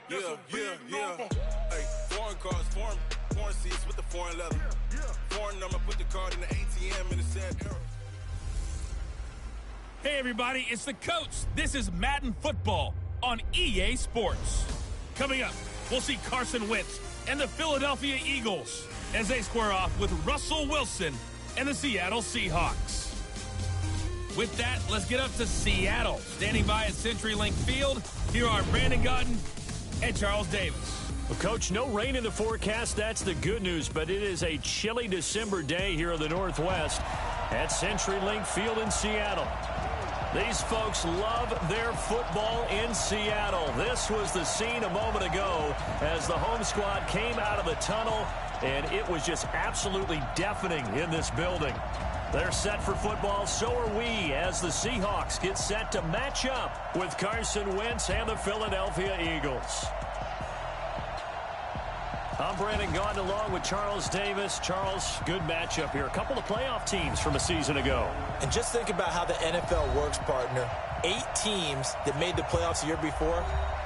Yeah. Hey, foreign cars, foreign seats with the foreign leather. Foreign number, put the card in the ATM in the said era. Hey, everybody, it's the coach. This is Madden Football on EA Sports. Coming up, we'll see Carson Wentz and the Philadelphia Eagles as they square off with Russell Wilson and the Seattle Seahawks. With that, let's get up to Seattle. Standing by at CenturyLink Field, here are Brandon Gaudin and Charles Davis. Well, Coach, no rain in the forecast. That's the good news, but it is a chilly December day here in the Northwest at CenturyLink Field in Seattle. These folks love their football in Seattle. This was the scene a moment ago as the home squad came out of the tunnel, and it was just absolutely deafening in this building. They're set for football, so are we, as the Seahawks get set to match up with Carson Wentz and the Philadelphia Eagles. I'm Brandon Gaudin along with Charles Davis. Charles, good matchup here. A couple of playoff teams from a season ago. And just think about how the NFL works, partner. 8 teams that made the playoffs the year before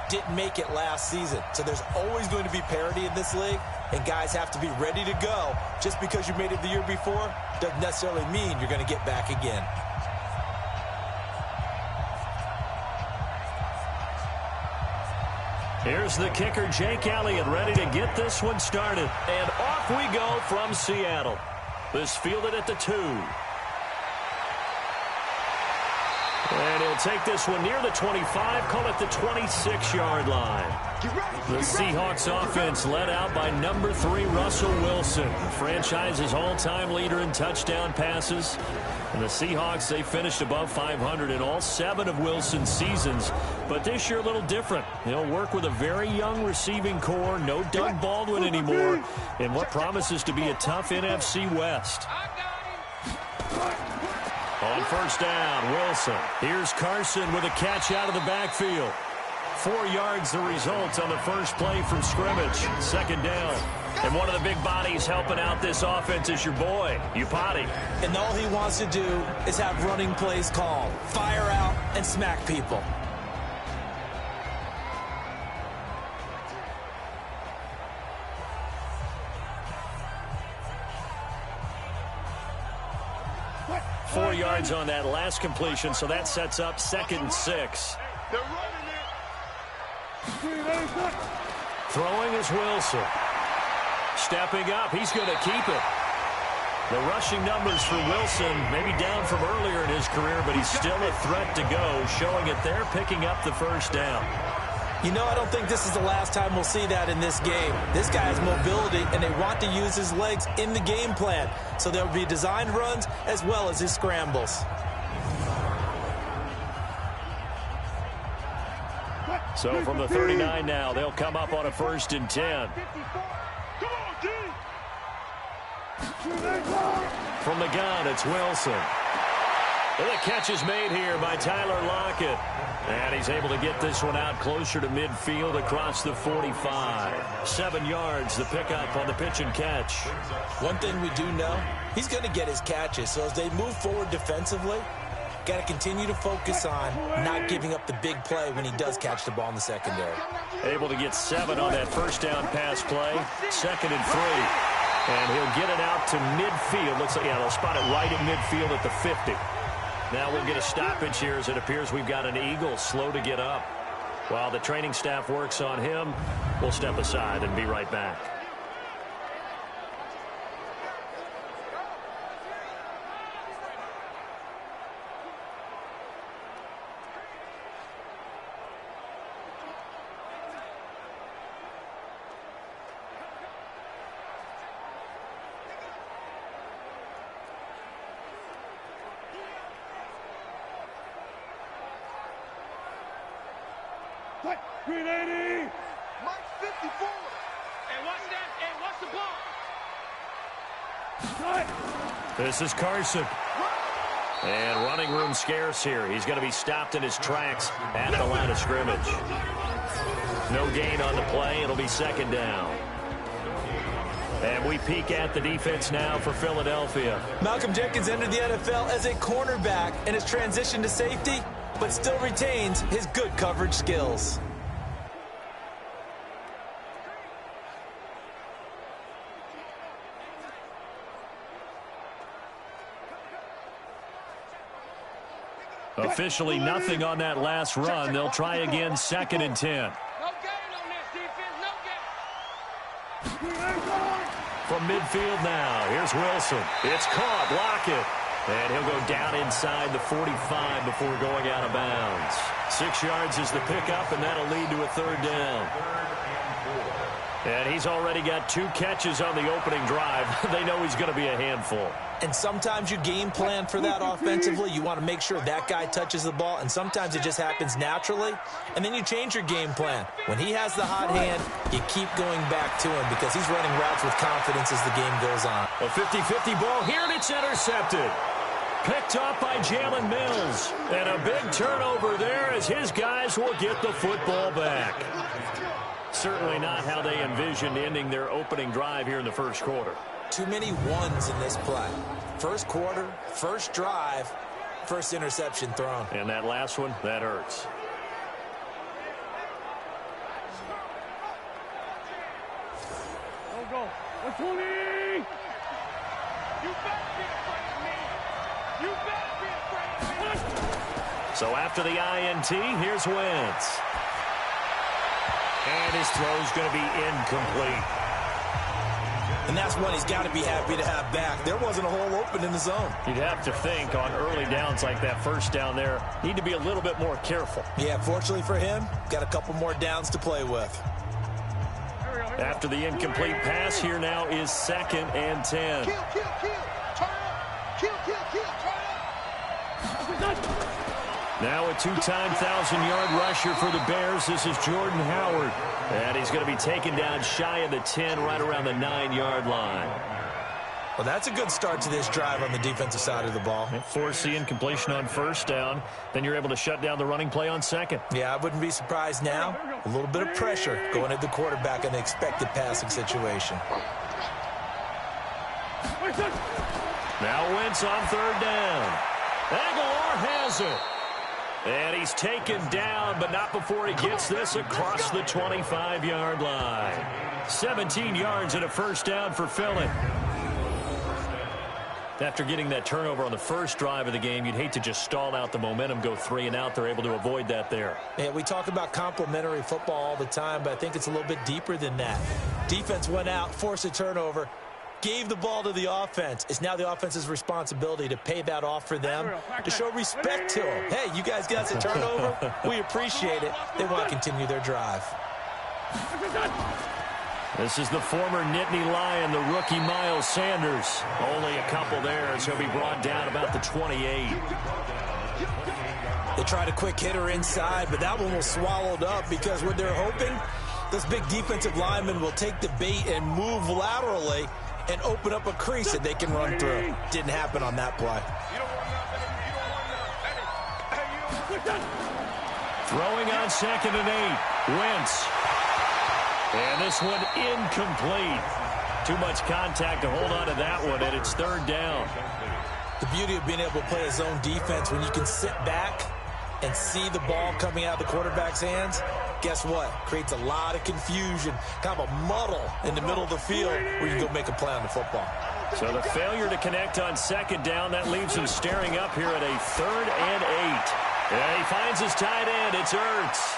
didn't make it last season. So there's always going to be parity in this league, and guys have to be ready to go. Just because you made it the year before doesn't necessarily mean you're going to get back again. Here's the kicker, Jake Elliott, ready to get this one started. And off we go from Seattle. This fielded at the 2. And he'll take this one near the 25, call it the 26-yard line. The Seahawks offense led out by number 3, Russell Wilson, the franchise's all-time leader in touchdown passes. And the Seahawks, they finished above 500 in all 7 of Wilson's seasons. But this year a little different. They'll work with a very young receiving core, no Doug Baldwin anymore, in what promises to be a tough NFC West. On first down, Wilson. Here's Carson with a catch out of the backfield. 4 yards the result on the first play from scrimmage. Second down. And one of the big bodies helping out this offense is your boy, Upati. And all he wants to do is have running plays called. Fire out and smack people. Four yards on that last completion, so that sets up 2nd and 6. Throwing is Wilson. Stepping up, he's going to keep it. The rushing numbers for Wilson, maybe down from earlier in his career, but he's still a threat to go, showing it there, picking up the first down. You know, I don't think this is the last time we'll see that in this game. This guy has mobility, and they want to use his legs in the game plan. So there will be designed runs as well as his scrambles. So from the 39 now, they'll come up on a 1st and 10. From the gun, it's Wilson. And the catch is made here by Tyler Lockett. And he's able to get this one out closer to midfield across the 45. 7 yards, the pickup on the pitch and catch. One thing we do know, he's going to get his catches. So as they move forward defensively, got to continue to focus on not giving up the big play when he does catch the ball in the secondary. Able to get 7 on that first down pass play. 2nd and 3. And he'll get it out to midfield. Looks like, yeah, they'll spot it right at midfield at the 50. Now we'll get a stoppage here as it appears we've got an Eagle slow to get up. While the training staff works on him, we'll step aside and be right back. Green 80. Mike 54. Hey, watch that. Hey, watch the ball. This is Carson. And running room scarce here. He's going to be stopped in his tracks at the line of scrimmage. No gain on the play. It'll be 2nd down. And we peek at the defense now for Philadelphia. Malcolm Jenkins entered the NFL as a cornerback and has transitioned to safety, but still retains his good coverage skills. Officially nothing on that last run. They'll try again, 2nd and 10. No gain on this defense. No gain. From midfield now, here's Wilson. It's caught. Lockett. And he'll go down inside the 45 before going out of bounds. 6 yards is the pickup, and that'll lead to a 3rd down. And he's already got 2 catches on the opening drive. They know he's going to be a handful. And sometimes you game plan for that offensively. You want to make sure that guy touches the ball, and sometimes it just happens naturally. And then you change your game plan. When he has the hot hand, you keep going back to him because he's running routes with confidence as the game goes on. A 50-50 ball here, and it's intercepted. Picked up by Jalen Mills. And a big turnover there as his guys will get the football back. Certainly not how they envisioned ending their opening drive here in the first quarter. Too many ones in this play. First quarter, first drive, first interception thrown. And that last one, that hurts. Go. 20. You better be afraid of me. You better be afraid of me. So after the INT, here's Wentz. And his throw's going to be incomplete. And that's one he's got to be happy to have back. There wasn't a hole open in the zone. You'd have to think on early downs like that first down there, need to be a little bit more careful. Yeah, fortunately for him, got a couple more downs to play with. After the incomplete pass, here now is 2nd and 10. Kill. Turn up. Kill. Turn up. Now a 2-time 1,000-yard rusher for the Bears. This is Jordan Howard. And he's going to be taken down shy of the 10, right around the 9-yard line. Well, that's a good start to this drive on the defensive side of the ball. Force the incompletion on first down. Then you're able to shut down the running play on 2nd. Yeah, I wouldn't be surprised now. A little bit of pressure going at the quarterback in the expected passing situation. Now Wentz on 3rd down. Aguilar has it. And he's taken down, but not before he gets this across the 25-yard line. 17 yards and a first down for Philly. After getting that turnover on the first drive of the game, you'd hate to just stall out the momentum, go 3 and out. They're able to avoid that there. Yeah, we talk about complementary football all the time, but I think it's a little bit deeper than that. Defense went out, forced a turnover, gave the ball to the offense. It's now the offense's responsibility to pay that off for them, to show respect to them. Hey, you guys got the turnover. We appreciate it. They want to continue their drive. This is the former Nittany Lion, the rookie Miles Sanders. Only a couple there as he'll be brought down about the 28. They tried a quick hitter inside, but that one was swallowed up because what they're hoping, those big defensive linemen will take the bait and move laterally and open up a crease that they can run through. Didn't happen on that play. Throwing on 2nd and 8. Wentz. And this one incomplete. Too much contact to hold on to that one, and it's 3rd down. The beauty of being able to play a zone defense when you can sit back and see the ball coming out of the quarterback's hands, guess what? Creates a lot of confusion, kind of a muddle in the middle of the field where you can go make a play on the football. So the failure to connect on 2nd down, that leaves him staring up here at a 3rd and 8. And he finds his tight end. It's Ertz.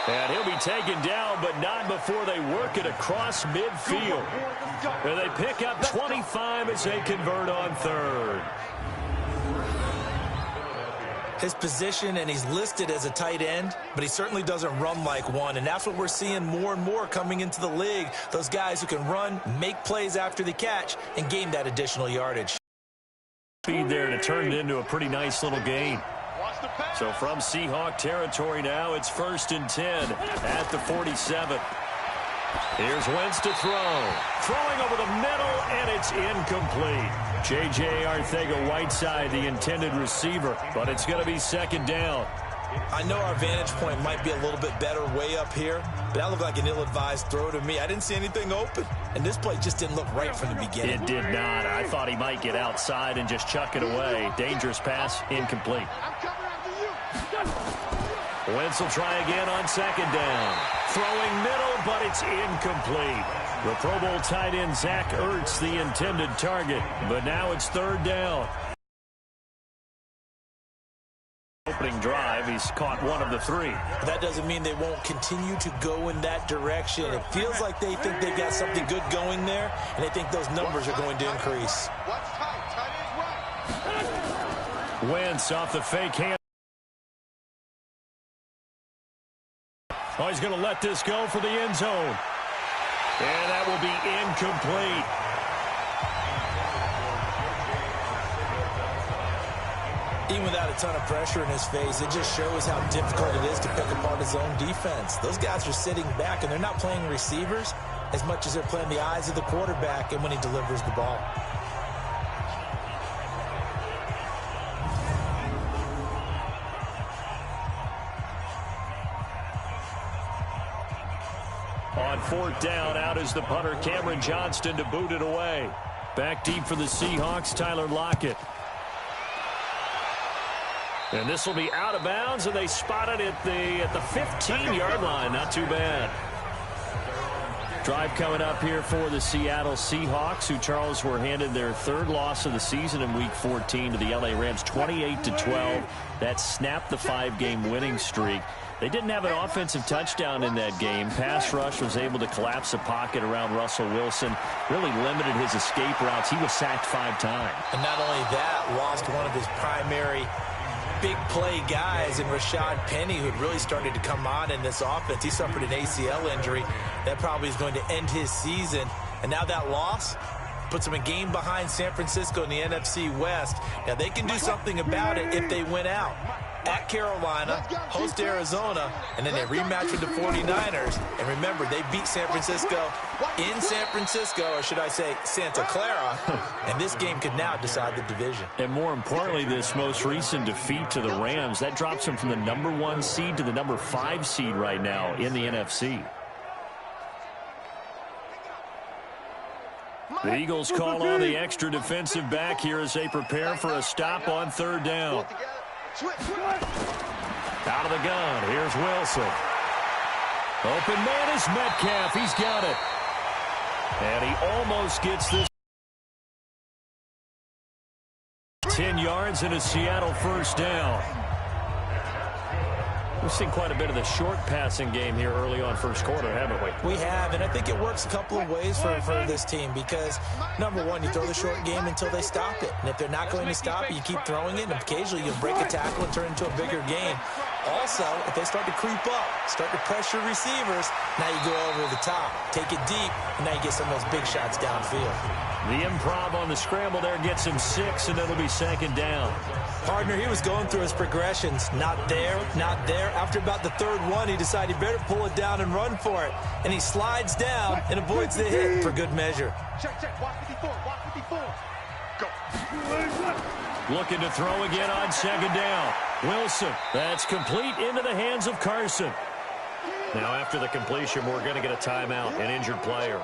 And he'll be taken down, but not before they work it across midfield. And they pick up 25 as they convert on 3rd. His position, and he's listed as a tight end, but he certainly doesn't run like one, and that's what we're seeing more and more coming into the league. Those guys who can run, make plays after the catch, and gain that additional yardage. Speed there to turn it into a pretty nice little gain. So from Seahawk territory now, it's 1st and 10 at the 47. Here's Wentz to throw. Throwing over the middle, and it's incomplete. J.J. Arcega-Whiteside, the intended receiver, but it's going to be 2nd down. I know our vantage point might be a little bit better way up here, but that looked like an ill-advised throw to me. I didn't see anything open, and this play just didn't look right from the beginning. It did not. I thought he might get outside and just chuck it away. Dangerous pass, incomplete. Wentz will try again on 2nd down. Throwing middle, but it's incomplete. The Pro Bowl tight end Zach Ertz, the intended target, but now it's 3rd down. opening drive. He's caught one of the 3. But that doesn't mean they won't continue to go in that direction. It feels like they think they've got something good going there, and they think those numbers are going to increase. Wentz off the fake hand. Oh, he's going to let this go for the end zone. And that will be incomplete. Even without a ton of pressure in his face, it just shows how difficult it is to pick apart his own defense. Those guys are sitting back, and they're not playing receivers as much as they're playing the eyes of the quarterback and when he delivers the ball. On 4th down, out is the punter, Cameron Johnston, to boot it away. Back deep for the Seahawks, Tyler Lockett. And this will be out of bounds, and they spot it at the 15-yard line. Not too bad. Drive coming up here for the Seattle Seahawks, who, Charles, were handed their 3rd loss of the season in Week 14 to the LA Rams, 28-12. That snapped the 5-game winning streak. They didn't have an offensive touchdown in that game. Pass rush was able to collapse the pocket around Russell Wilson, really limited his escape routes. He was sacked 5 times. And not only that, lost one of his primary big play guys in Rashad Penny, who had really started to come on in this offense. He suffered an ACL injury. That probably is going to end his season. And now that loss puts him a game behind San Francisco in the NFC West. Now, they can do something about it if they win out. At Carolina, host Arizona, and then they rematch with the 49ers. And remember, they beat San Francisco in San Francisco, or should I say Santa Clara, and this game could now decide the division. And more importantly, this most recent defeat to the Rams, that drops them from the number 1 seed to the number 5 seed right now in the NFC. The Eagles call on the extra defensive back here as they prepare for a stop on 3rd down. Out of the gun, here's Wilson. Open man is Metcalf. He's got it. And he almost gets this. 10 yards and a Seattle 1st down. We've seen quite a bit of the short passing game here early on 1st quarter, haven't we? We have, and I think it works a couple of ways for this team because, number one, you throw the short game until they stop it. And if they're not going to stop it, you keep throwing it, and occasionally you'll break a tackle and turn it into a bigger game. Also, if they start to creep up, start to pressure receivers, now you go over the top, take it deep, and now you get some of those big shots downfield. The improv on the scramble there gets him 6, and it'll be 2nd down. Partner, he was going through his progressions. Not there, not there. After about the 3rd one, he decided he better pull it down and run for it. And he slides down and avoids the hit for good measure. Check, watch 54, watch 54. Go. Looking to throw again on 2nd down. Wilson, that's complete into the hands of Carson. Now after the completion, we're going to get a timeout, an injured player.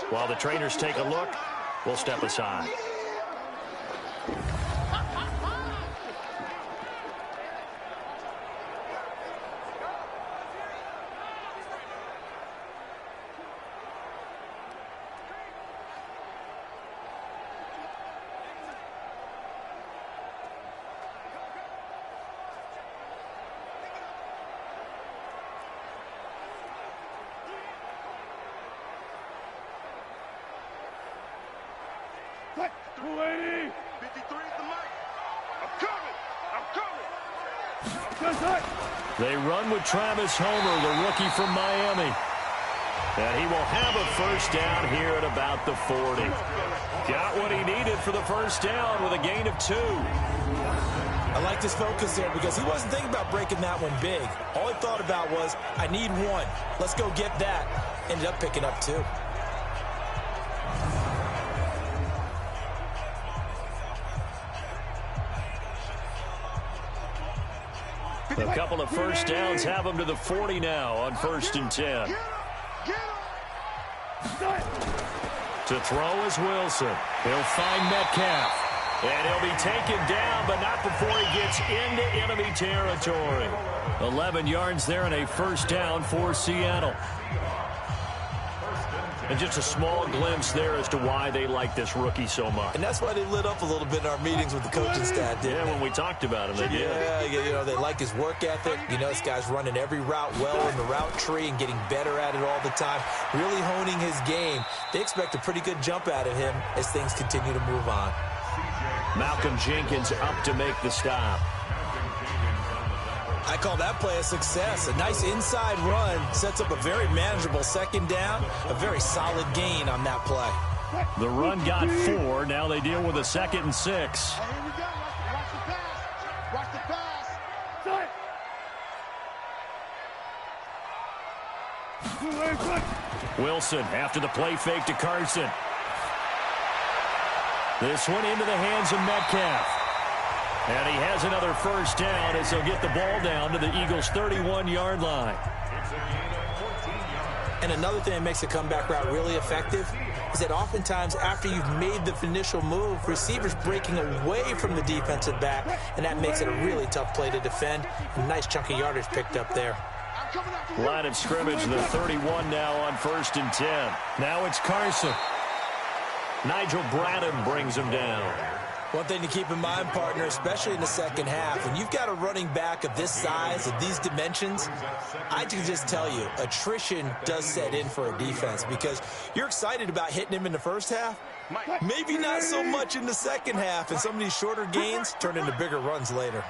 While the trainers take a look, we'll step aside. What? 280. 53 is the mic. I'm coming. They run with Travis Homer, the rookie from Miami. And he will have a 1st down here at about the 40. Got what he needed for the 1st down with a gain of 2. I like this focus there because he wasn't thinking about breaking that one big. All he thought about was, I need 1. Let's go get that. Ended up picking up 2. A couple of 1st downs have him to the 40 now on 1st and 10. To throw is Wilson. He'll find Metcalf. And he'll be taken down, but not before he gets into enemy territory. 11 yards there and a 1st down for Seattle. And just a small glimpse there as to why they like this rookie so much. And that's why they lit up a little bit in our meetings with the coaching staff, didn't they? When we talked about him, they did. Yeah, they like his work ethic. This guy's running every route well in the route tree and getting better at it all the time, really honing his game. They expect a pretty good jump out of him as things continue to move on. Malcolm Jenkins up to make the stop. I call that play a success. A nice inside run sets up a very manageable second down, a very solid gain on that play. The run got 4. Now they deal with a 2nd and 6. Here we go. Watch the pass. Watch the pass. Wilson after the play fake to Carson. This one into the hands of Metcalf. And he has another first down as he'll get the ball down to the Eagles' 31-yard line. And another thing that makes a comeback route really effective is that oftentimes after you've made the initial move, receivers breaking away from the defensive back, and that makes it a really tough play to defend. A nice chunk of yardage picked up there. Line of scrimmage, the 31 now on 1st and 10. Now it's Carson. Nigel Bradham brings him down. One thing to keep in mind, partner, especially in the second half, when you've got a running back of this size, of these dimensions, I can just tell you, attrition does set in for a defense because you're excited about hitting him in the first half, maybe not so much in the second half, and some of these shorter gains turn into bigger runs later.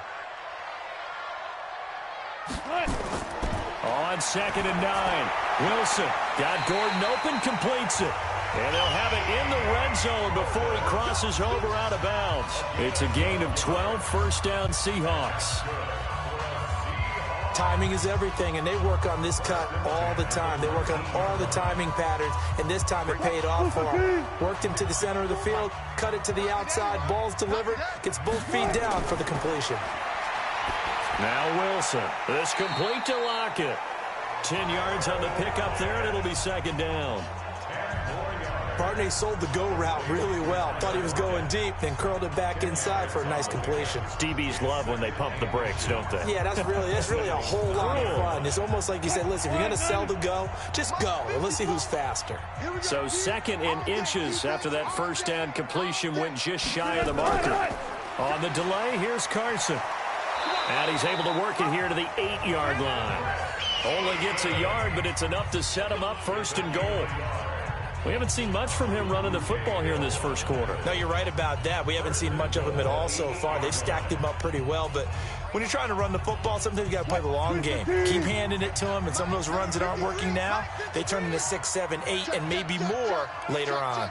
On 2nd and 9, Wilson got Gordon open, completes it. And they'll have it in the red zone before he crosses over out of bounds. It's a gain of 12, first down Seahawks. Timing is everything, and they work on this cut all the time. They work on all the timing patterns, and this time it paid off for them. Worked him to the center of the field, cut it to the outside, ball's delivered, gets both feet down for the completion. Now Wilson, this complete to Lockett. 10 yards on the pickup there, and it'll be 2nd down. Partner sold the go route really well. Thought he was going deep, then curled it back inside for a nice completion. DBs love when they pump the brakes, don't they? Yeah, that's really a whole lot of fun. It's almost like you said, listen, if you're going to sell the go, just go, and let's see who's faster. So 2nd and inches after that first down completion went just shy of the marker. On the delay, here's Carson. And he's able to work it here to the 8-yard line. Only gets a yard, but it's enough to set him up 1st and goal. We haven't seen much from him running the football here in this first quarter. No, you're right about that. We haven't seen much of him at all so far. They've stacked him up pretty well, but when you're trying to run the football, sometimes you got to play the long game. Keep handing it to him, and some of those runs that aren't working now, they turn into 6, 7, 8, and maybe more later on.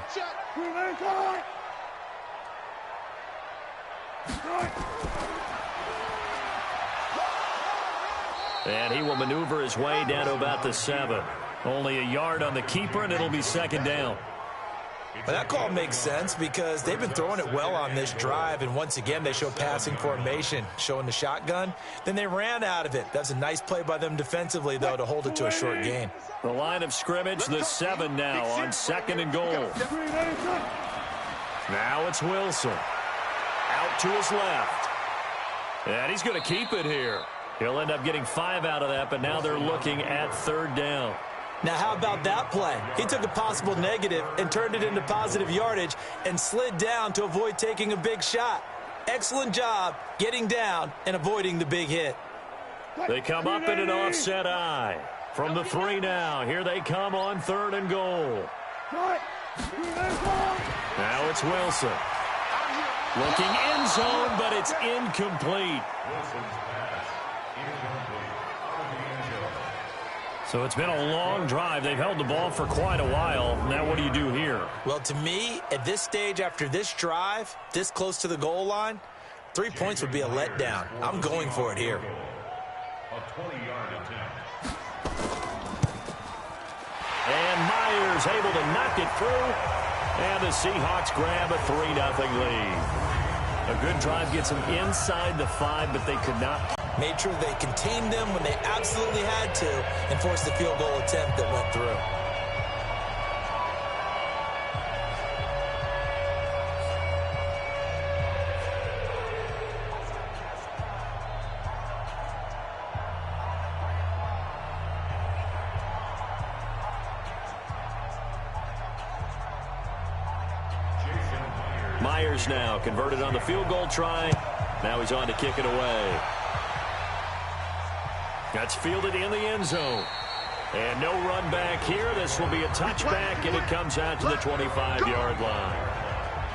And he will maneuver his way down to about the 7. Only a yard on the keeper, and it'll be 2nd down. Well, that call makes sense because they've been throwing it well on this drive, and once again they show passing formation, showing the shotgun. Then they ran out of it. That's a nice play by them defensively, though, to hold it to a short gain. The line of scrimmage, the 7 now on 2nd and goal. Now it's Wilson. Out to his left. And he's going to keep it here. He'll end up getting 5 out of that, but now they're looking at 3rd down. Now, how about that play? He took a possible negative and turned it into positive yardage and slid down to avoid taking a big shot. Excellent job getting down and avoiding the big hit. They come up in an offset eye. From the 3 now, here they come on 3rd and goal. Now it's Wilson. Looking end zone, but it's incomplete. So it's been a long drive. They've held the ball for quite a while. Now what do you do here? Well, to me, at this stage, after this drive, this close to the goal line, 3 points would be a letdown. I'm going for it here. A 20-yard attempt. And Myers able to knock it through. And the Seahawks grab a 3-0 lead. A good drive gets them inside the 5, but they could not. Made sure they contained them when they absolutely had to and forced the field goal attempt that went through. Myers now converted on the field goal try. Now he's on to kick it away. That's fielded in the end zone. And no run back here. This will be a touchback, and it comes out to the 25-yard line.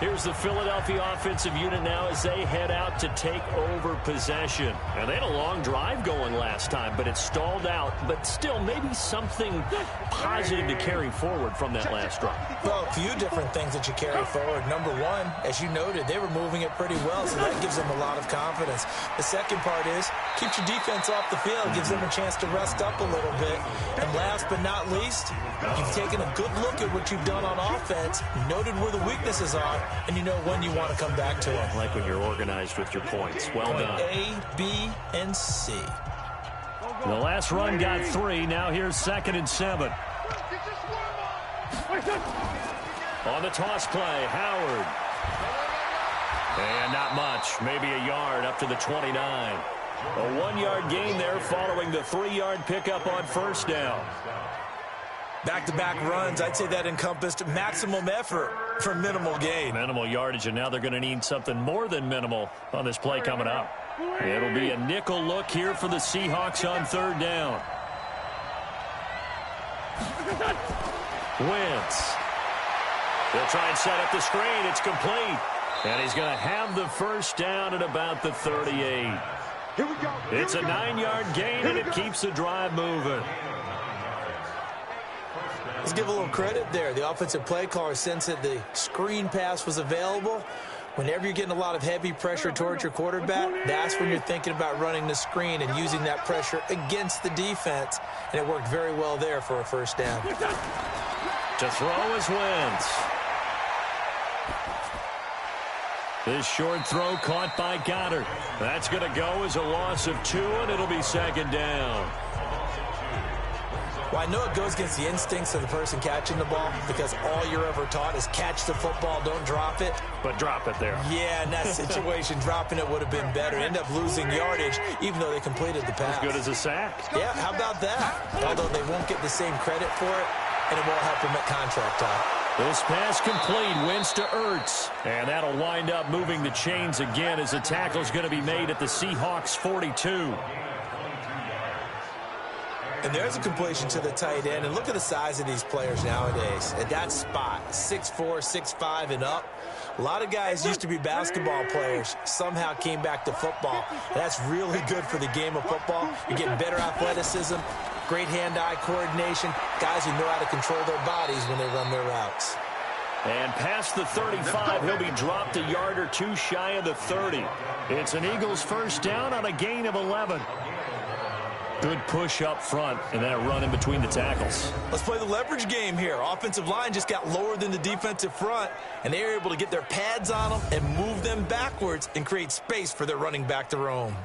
Here's the Philadelphia offensive unit now as they head out to take over possession. And they had a long drive going last time, but it stalled out. But still, maybe something positive to carry forward from that last drive. Well, a few different things that you carry forward. Number one, as you noted, they were moving it pretty well, so that gives them a lot of confidence. The second part is, keeps your defense off the field, gives them a chance to rest up a little bit. And last but not least, you've taken a good look at what you've done on offense, noted where the weaknesses are, and you know when you want to come back to them. I like when you're organized with your points. Well done. A, B, and C. The last run got 3. Now here's 2nd and 7. On the toss play, Howard. And not much. Maybe a yard up to the 29. A 1-yard gain there following the 3-yard pickup on first down. Back-to-back runs, I'd say that encompassed maximum effort for minimal gain. Minimal yardage, and now they're going to need something more than minimal on this play coming up. It'll be a nickel look here for the Seahawks on 3rd down. Wentz. They'll try and set up the screen. It's complete. And he's going to have the first down at about the 38. Here we go. It's a 9-yard gain, and it keeps the drive moving. Let's give a little credit there. The offensive play caller sensed that the screen pass was available. Whenever you're getting a lot of heavy pressure towards your quarterback, that's when you're thinking about running the screen and using that pressure against the defense. And it worked very well there for a first down. To throw is Wentz. This short throw caught by Goddard. That's going to go as a loss of 2, and it'll be 2nd down. Well, I know it goes against the instincts of the person catching the ball because all you're ever taught is catch the football, don't drop it. But drop it there. Yeah, in that situation, dropping it would have been better. End up losing yardage, even though they completed the pass. As good as a sack. Yeah, how about that? Although they won't get the same credit for it, and it won't help them at contract time. This pass complete. Wentz to Ertz. And that'll wind up moving the chains again as the tackle's going to be made at the Seahawks 42. And there's a completion to the tight end. And look at the size of these players nowadays. At that spot, 6'4", 6'5", and up. A lot of guys used to be basketball players, somehow came back to football. And that's really good for the game of football. You're getting better athleticism, great hand-eye coordination, guys who know how to control their bodies when they run their routes. And past the 35, he'll be dropped a yard or 2 shy of the 30. It's an Eagles first down on a gain of 11. Good push up front, and then a run in between the tackles. Let's play the leverage game here. Offensive line just got lower than the defensive front, and they were able to get their pads on them and move them backwards and create space for their running back to roam.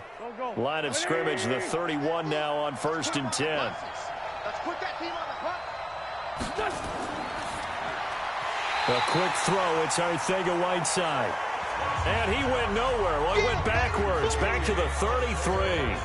Line of scrimmage, the 31 now on 1st and 10. Let's put that team on the clock. A quick throw. It's Arcega-Whiteside. And he went nowhere. Well, he went backwards, back to the 33.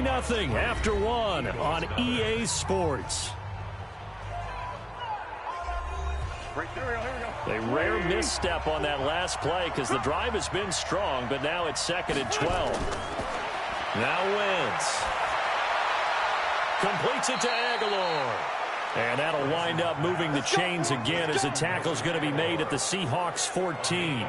Nothing after 1 on EA Sports. A rare misstep on that last play because the drive has been strong, but now it's 2nd and 12. Now Wentz completes it to Aguilar. And that'll wind up moving the chains again as the tackle's going to be made at the Seahawks 14.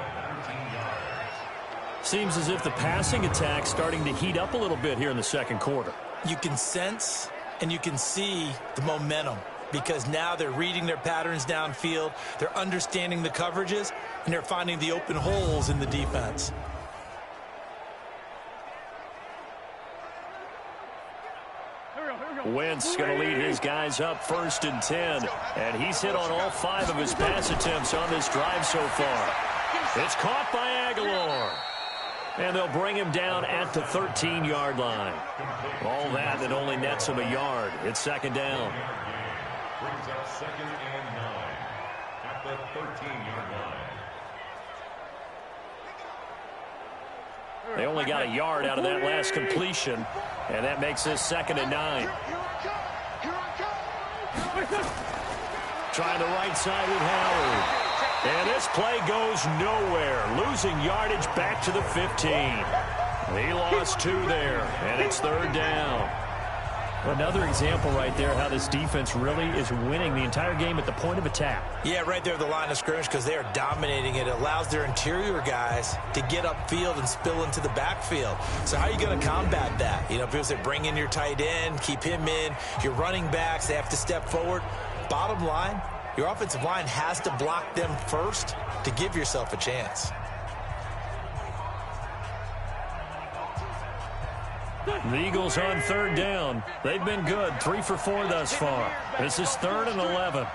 Seems as if the passing attack's starting to heat up a little bit here in the second quarter. You can sense and you can see the momentum because now they're reading their patterns downfield, they're understanding the coverages, and they're finding the open holes in the defense. Wentz going to lead his guys up 1st and 10, and he's hit on all 5 of his pass attempts on this drive so far. It's caught by Aguilar. And they'll bring him down at the 13-yard line. All that only nets him a yard. It's 2nd down. Brings up 2nd and 9 at the 13-yard line. They only got a yard out of that last completion, and that makes this 2nd and 9. Trying the right side with Howard. And this play goes nowhere. Losing yardage back to the 15. He lost 2 there, and it's 3rd down. Another example right there how this defense really is winning the entire game at the point of attack. Yeah, right there at the line of scrimmage because they are dominating it. It allows their interior guys to get upfield and spill into the backfield. So how are you going to combat that? You know, people say bring in your tight end, keep him in. Your running backs, they have to step forward. Bottom line, your offensive line has to block them first to give yourself a chance. The Eagles on 3rd down. They've been good, 3 for 4 thus far. This is 3rd and 11.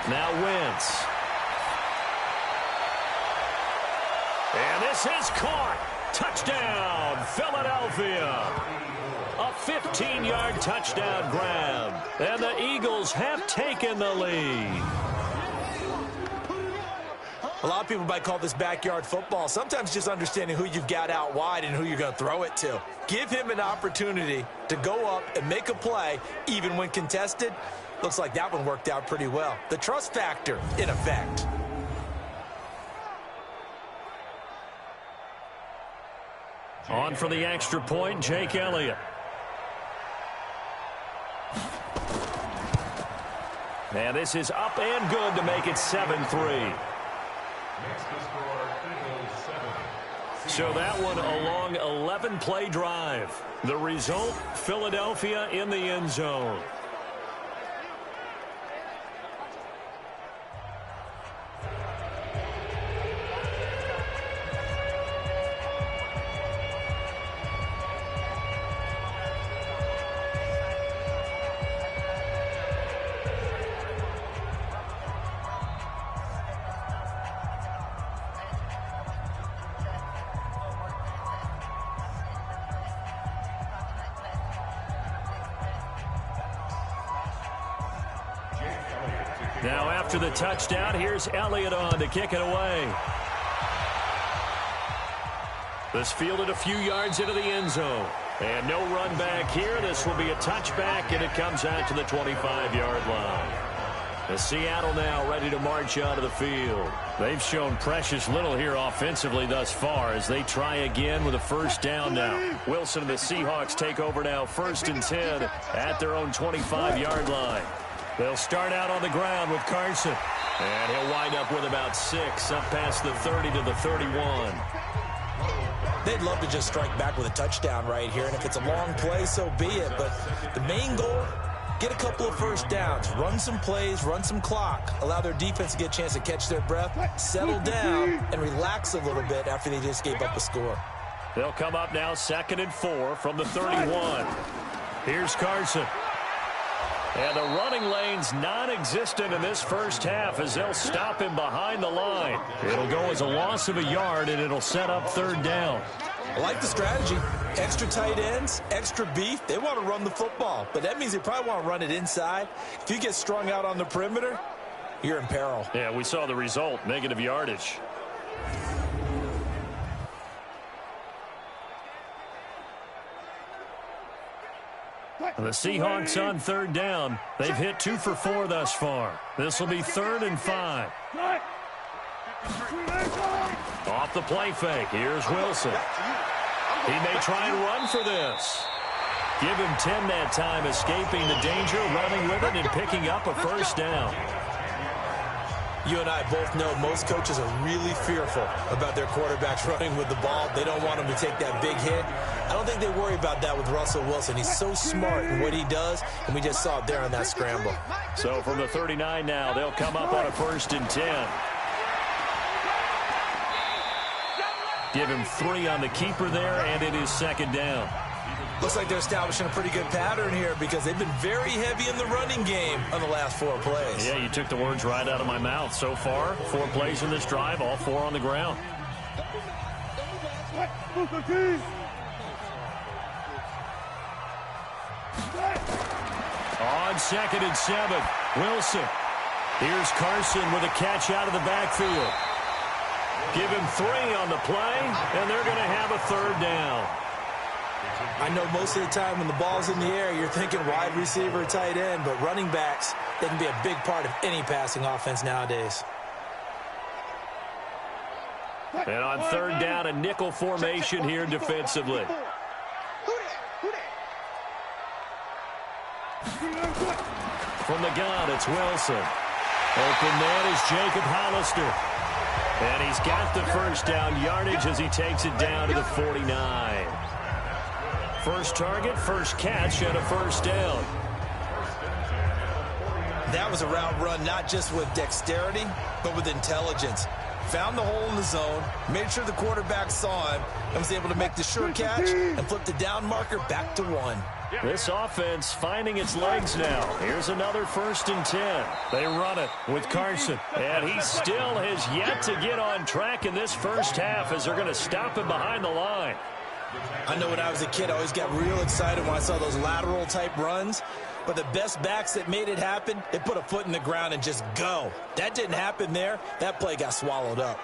Now Wentz. And this is caught. Touchdown, Philadelphia. A 15-yard touchdown grab. And the Eagles have taken the lead. A lot of people might call this backyard football. Sometimes just understanding who you've got out wide and who you're going to throw it to. Give him an opportunity to go up and make a play, even when contested. Looks like that one worked out pretty well. The trust factor, in effect. On for the extra point, Jake Elliott. And this is up and good to make it 7-3. So that one a long 11-play drive. The result, Philadelphia in the end zone. Now after the touchdown, here's Elliott on to kick it away. This fielded a few yards into the end zone. And no run back here. This will be a touchback, and it comes out to the 25-yard line. The Seattle now ready to march out of the field. They've shown precious little here offensively thus far as they try again with a 1st down now. Wilson and the Seahawks take over now 1st and 10 at their own 25-yard line. They'll start out on the ground with Carson. And he'll wind up with about 6 up past the 30 to the 31. They'd love to just strike back with a touchdown right here. And if it's a long play, so be it. But the main goal, get a couple of 1st downs. Run some plays, run some clock. Allow their defense to get a chance to catch their breath, settle down, and relax a little bit after they just gave up a score. They'll come up now 2nd and 4 from the 31. Here's Carson. And the running lane's non-existent in this 1st half as they'll stop him behind the line. It'll go as a loss of a yard, and it'll set up 3rd down. I like the strategy. Extra tight ends, extra beef. They want to run the football, but that means they probably want to run it inside. If you get strung out on the perimeter, you're in peril. Yeah, we saw the result, negative yardage. The Seahawks on 3rd down. They've hit 2 for 4 thus far. This will be 3rd and 5. Off the play fake. Here's Wilson. He may try and run for this. Give him 10 that time, escaping the danger, running with it, and picking up a 1st down. You and I both know most coaches are really fearful about their quarterbacks running with the ball. They don't want them to take that big hit. I don't think they worry about that with Russell Wilson. He's so smart in what he does, and we just saw it there on that scramble. So from the 39 now, they'll come up on a 1st and 10. Give him 3 on the keeper there, and it is 2nd down. Looks like they're establishing a pretty good pattern here because they've been very heavy in the running game on the last 4 plays. Yeah, you took the words right out of my mouth. So far, 4 plays in this drive, all 4 on the ground. on 2nd and 7. Wilson. Here's Carson with a catch out of the backfield. Give him 3 on the play, and they're going to have a 3rd down. I know most of the time when the ball's in the air, you're thinking wide receiver, tight end, but running backs, they can be a big part of any passing offense nowadays. And on 3rd down, a nickel formation here defensively. From the gun, it's Wilson. Open man is Jacob Hollister. And he's got the 1st down yardage as he takes it down to the 49. First target, first catch, and a 1st down. That was a route run not just with dexterity, but with intelligence. Found the hole in the zone, made sure the quarterback saw him, and was able to make the sure catch and flip the down marker back to 1. This offense finding its legs now. Here's another 1st and 10. They run it with Carson. And he still has yet to get on track in this first half as they're going to stop him behind the line. I know when I was a kid, I always got real excited when I saw those lateral type runs. But the best backs that made it happen, they put a foot in the ground and just go. That didn't happen there. That play got swallowed up.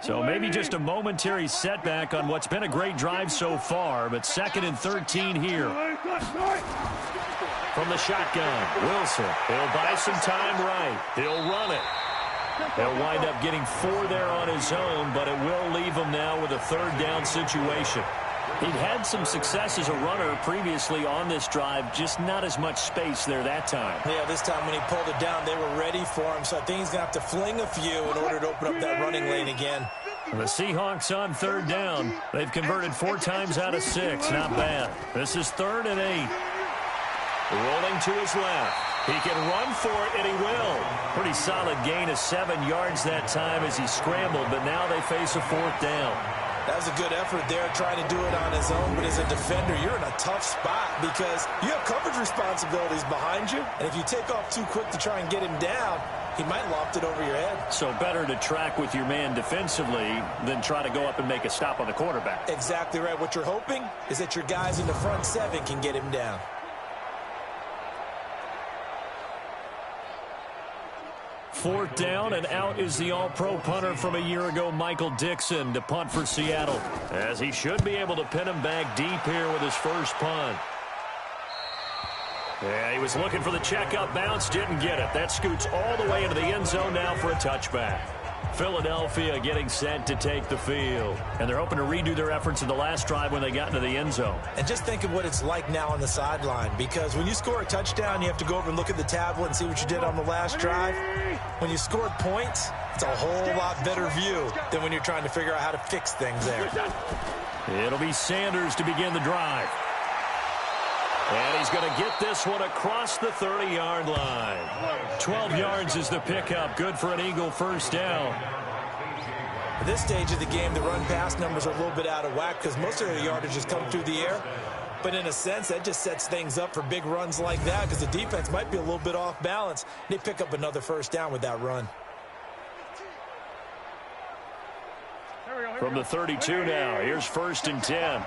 So maybe just a momentary setback on what's been a great drive so far, but 2nd and 13 here. From the shotgun, Wilson. He'll buy some time right. He'll run it. He'll wind up getting 4 there on his own, but it will leave him now with a 3rd down situation. He'd had some success as a runner previously on this drive, just not as much space there that time. Yeah, this time when he pulled it down, they were ready for him, so I think he's going to have to fling a few in order to open up that running lane again. The Seahawks on 3rd down. They've converted 4 times out of 6. Not bad. This is 3rd and 8. Rolling to his left. He can run for it, and he will. Pretty solid gain of 7 yards that time as he scrambled, but now they face a 4th down. That was a good effort there, trying to do it on his own. But as a defender, you're in a tough spot because you have coverage responsibilities behind you. And if you take off too quick to try and get him down, he might loft it over your head. So better to track with your man defensively than try to go up and make a stop on the quarterback. Exactly right. What you're hoping is that your guys in the front 7 can get him down. Fourth down, and out is the all-pro punter from a year ago, Michael Dixon, to punt for Seattle, as he should be able to pin him back deep here with his first punt. Yeah, he was looking for the check-up bounce, didn't get it. That scoots all the way into the end zone now for a touchback. Philadelphia getting set to take the field, and they're hoping to redo their efforts in the last drive when they got into the end zone. And just think of what it's like now on the sideline, because when you score a touchdown, you have to go over and look at the tablet and see what you did on the last drive. When you scored points, it's a whole lot better view than when you're trying to figure out how to fix things there. It'll be Sanders to begin the drive. And he's going to get this one across the 30-yard line. 12 yards is the pickup. Good for an Eagle first down. At this stage of the game, the run-pass numbers are a little bit out of whack because most of their yardage has come through the air. But in a sense, that just sets things up for big runs like that because the defense might be a little bit off balance. They pick up another first down with that run. From the 32 now, here's 1st and 10.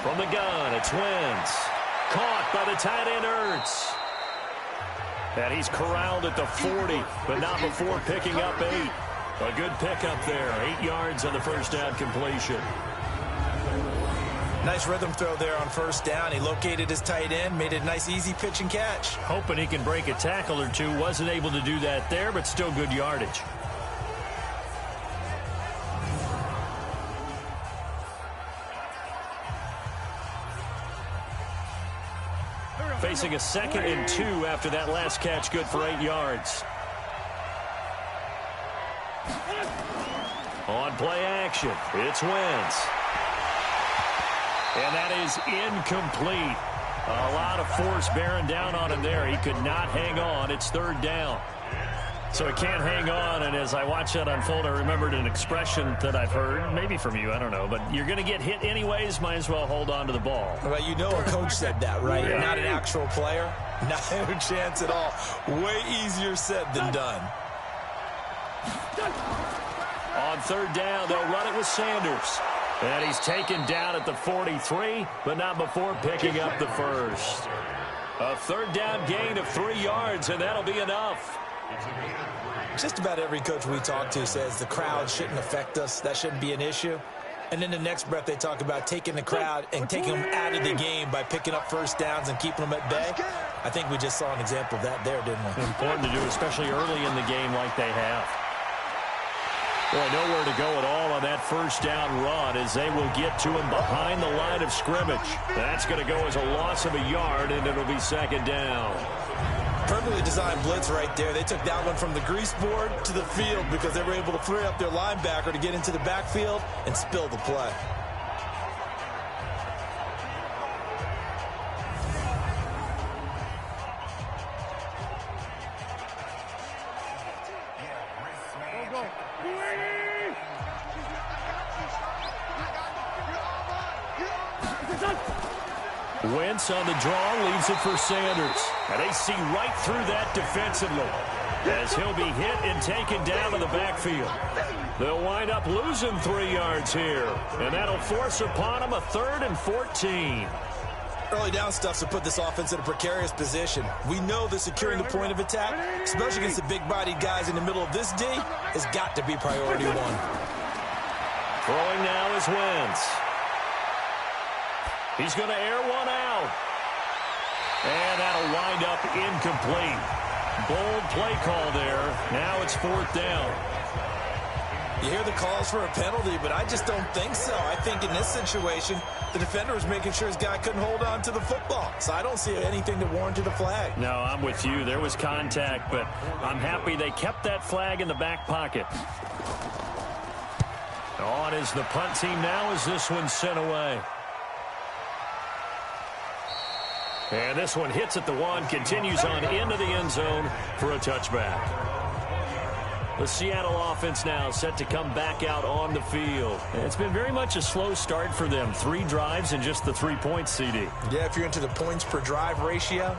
From the gun, it's Wentz. Caught by the tight end, Ertz. And he's corralled at the 40, but not before picking up 8. A good pickup there, 8 yards on the first down completion. Nice rhythm throw there on first down. He located his tight end, made it a nice, easy pitch and catch. Hoping he can break a tackle or two. Wasn't able to do that there, but still good yardage. Facing a 2nd and 2 after that last catch, good for 8 yards. On play action, it's Wentz. And that is incomplete. A lot of force bearing down on him there. He could not hang on. It's 3rd down. So it can't hang on, and as I watch that unfold, I remembered an expression that I've heard, maybe from you, I don't know, but you're going to get hit anyways, might as well hold on to the ball. Well, you know a coach said that, right? Yeah. Not an actual player. Not a chance at all. Way easier said than done. On third down, they'll run it with Sanders. And he's taken down at the 43, but not before picking up the first. A third down gain of 3 yards, and that'll be enough. Just about every coach we talk to says the crowd shouldn't affect us. That shouldn't be an issue. And then the next breath they talk about taking the crowd and taking them out of the game by picking up first downs and keeping them at bay. I think we just saw an example of that there, didn't we? Important to do, especially early in the game like they have. Boy, nowhere to go at all on that first down run as they will get to him behind the line of scrimmage. That's going to go as a loss of a yard, and it'll be second down. Perfectly designed blitz right there. They took that one from the grease board to the field because they were able to free up their linebacker to get into the backfield and spill the play. Wentz on the draw, leaves it for Sanders. And they see right through that defensively as he'll be hit and taken down to the backfield. They'll wind up losing 3 yards here, and that'll force upon them a 3rd and 14. Early down stuff to put this offense in a precarious position. We know that securing the point of attack, especially against the big-bodied guys in the middle of this D, has got to be priority one. Throwing now is Wentz. He's going to air one out. And that'll wind up incomplete. Bold play call there. Now it's 4th down. You hear the calls for a penalty, but I just don't think so. I think in this situation, the defender was making sure his guy couldn't hold on to the football. So I don't see anything that warranted a flag. No, I'm with you. There was contact, but I'm happy they kept that flag in the back pocket. On is the punt team now as this one's sent away. And this one hits at the 1, continues on into the end zone for a touchback. The Seattle offense now set to come back out on the field. It's been very much a slow start for them. 3 drives and just the 3 points, CD. Yeah, if you're into the points per drive ratio,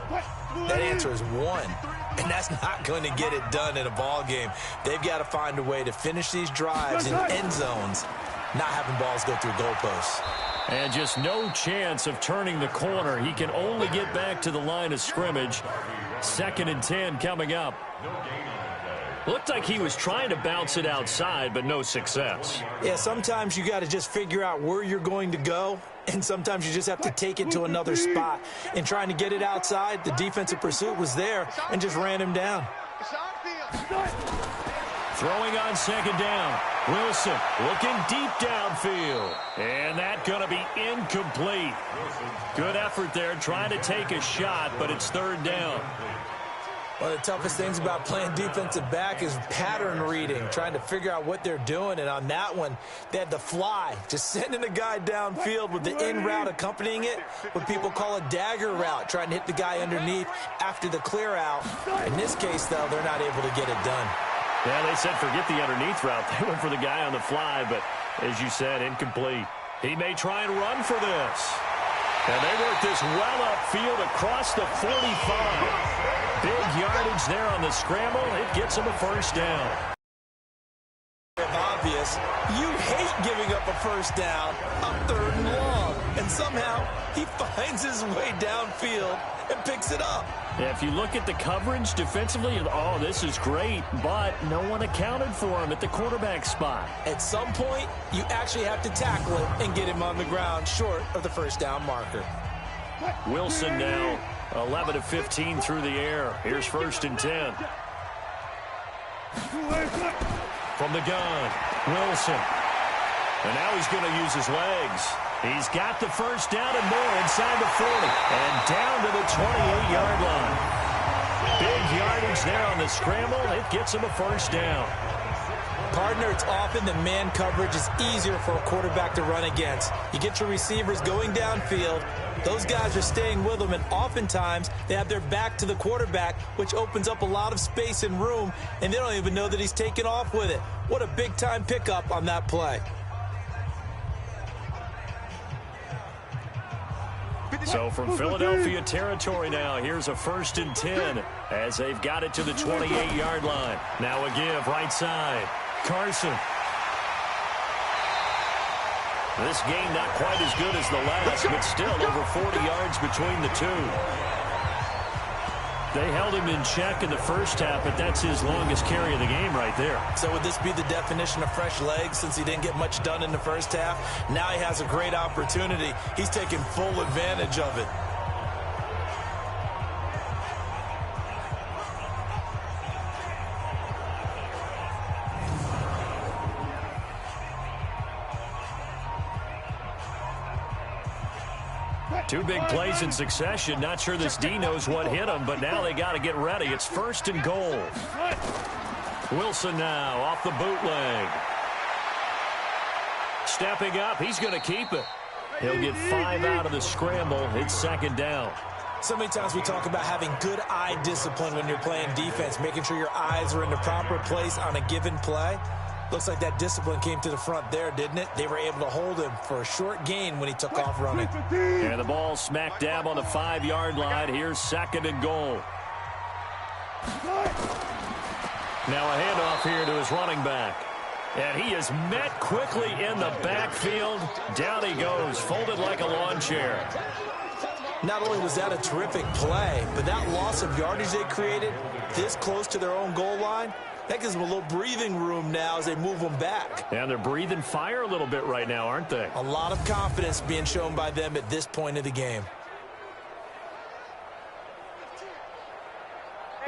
that answer is 1. And that's not going to get it done in a ball game. They've got to find a way to finish these drives in end zones, not having balls go through goalposts. And just no chance of turning the corner. He can only get back to the line of scrimmage. 2nd and 10 coming up. Looked like he was trying to bounce it outside, but no success. Yeah, sometimes you got to just figure out where you're going to go, and sometimes you just have to take it to another spot. And trying to get it outside, the defensive pursuit was there and just ran him down. Throwing on 2nd down. Wilson looking deep downfield. And that's going to be incomplete. Good effort there trying to take a shot, but it's 3rd down. One of the toughest things about playing defensive back is pattern reading, trying to figure out what they're doing. And on that one, they had the fly, just sending the guy downfield with the in route accompanying it, what people call a dagger route, trying to hit the guy underneath after the clear out. In this case, though, they're not able to get it done. Yeah, they said forget the underneath route. They went for the guy on the fly, but as you said, incomplete. He may try and run for this. And they work this well upfield across the 45. Big yardage there on the scramble. It gets him a 1st down. Obvious, you hate giving up a 1st down on 3rd and long. And somehow he finds his way downfield and picks it up. Yeah, if you look at the coverage defensively, oh, this is great, but no one accounted for him at the quarterback spot. At some point, you actually have to tackle him and get him on the ground short of the 1st down marker. Wilson now 11 of 15 through the air. Here's 1st and 10. From the gun, Wilson. And now he's going to use his legs. He's got the 1st down and more inside the 40. And down to the 28-yard line. Big yardage there on the scramble. It gets him a 1st down. Partner, it's often that man coverage is easier for a quarterback to run against. You get your receivers going downfield. Those guys are staying with them, and oftentimes they have their back to the quarterback, which opens up a lot of space and room, and they don't even know that he's taken off with it. What a big-time pickup on that play. So from Philadelphia territory now, here's a 1st and 10 as they've got it to the 28-yard line. Now a give right side. Carson. This game not quite as good as the last, but still over 40 yards between the two. They held him in check in the first half, but that's his longest carry of the game right there. So would this be the definition of fresh legs since he didn't get much done in the first half? Now he has a great opportunity. He's taking full advantage of it. Two big plays in succession. Not sure this D knows what hit him, but now they got to get ready. It's 1st and goal. Wilson now off the bootleg. Stepping up, he's going to keep it. He'll get 5 out of the scramble. It's 2nd down. So many times we talk about having good eye discipline when you're playing defense, making sure your eyes are in the proper place on a given play. Looks like that discipline came to the front there, didn't it? They were able to hold him for a short gain when he took off running. And the ball smack dab on the 5-yard line. Here's 2nd and goal. Now a handoff here to his running back. And he is met quickly in the backfield. Down he goes, folded like a lawn chair. Not only was that a terrific play, but that loss of yardage they created this close to their own goal line, that gives them a little breathing room now as they move them back. And they're breathing fire a little bit right now, aren't they? A lot of confidence being shown by them at this point of the game.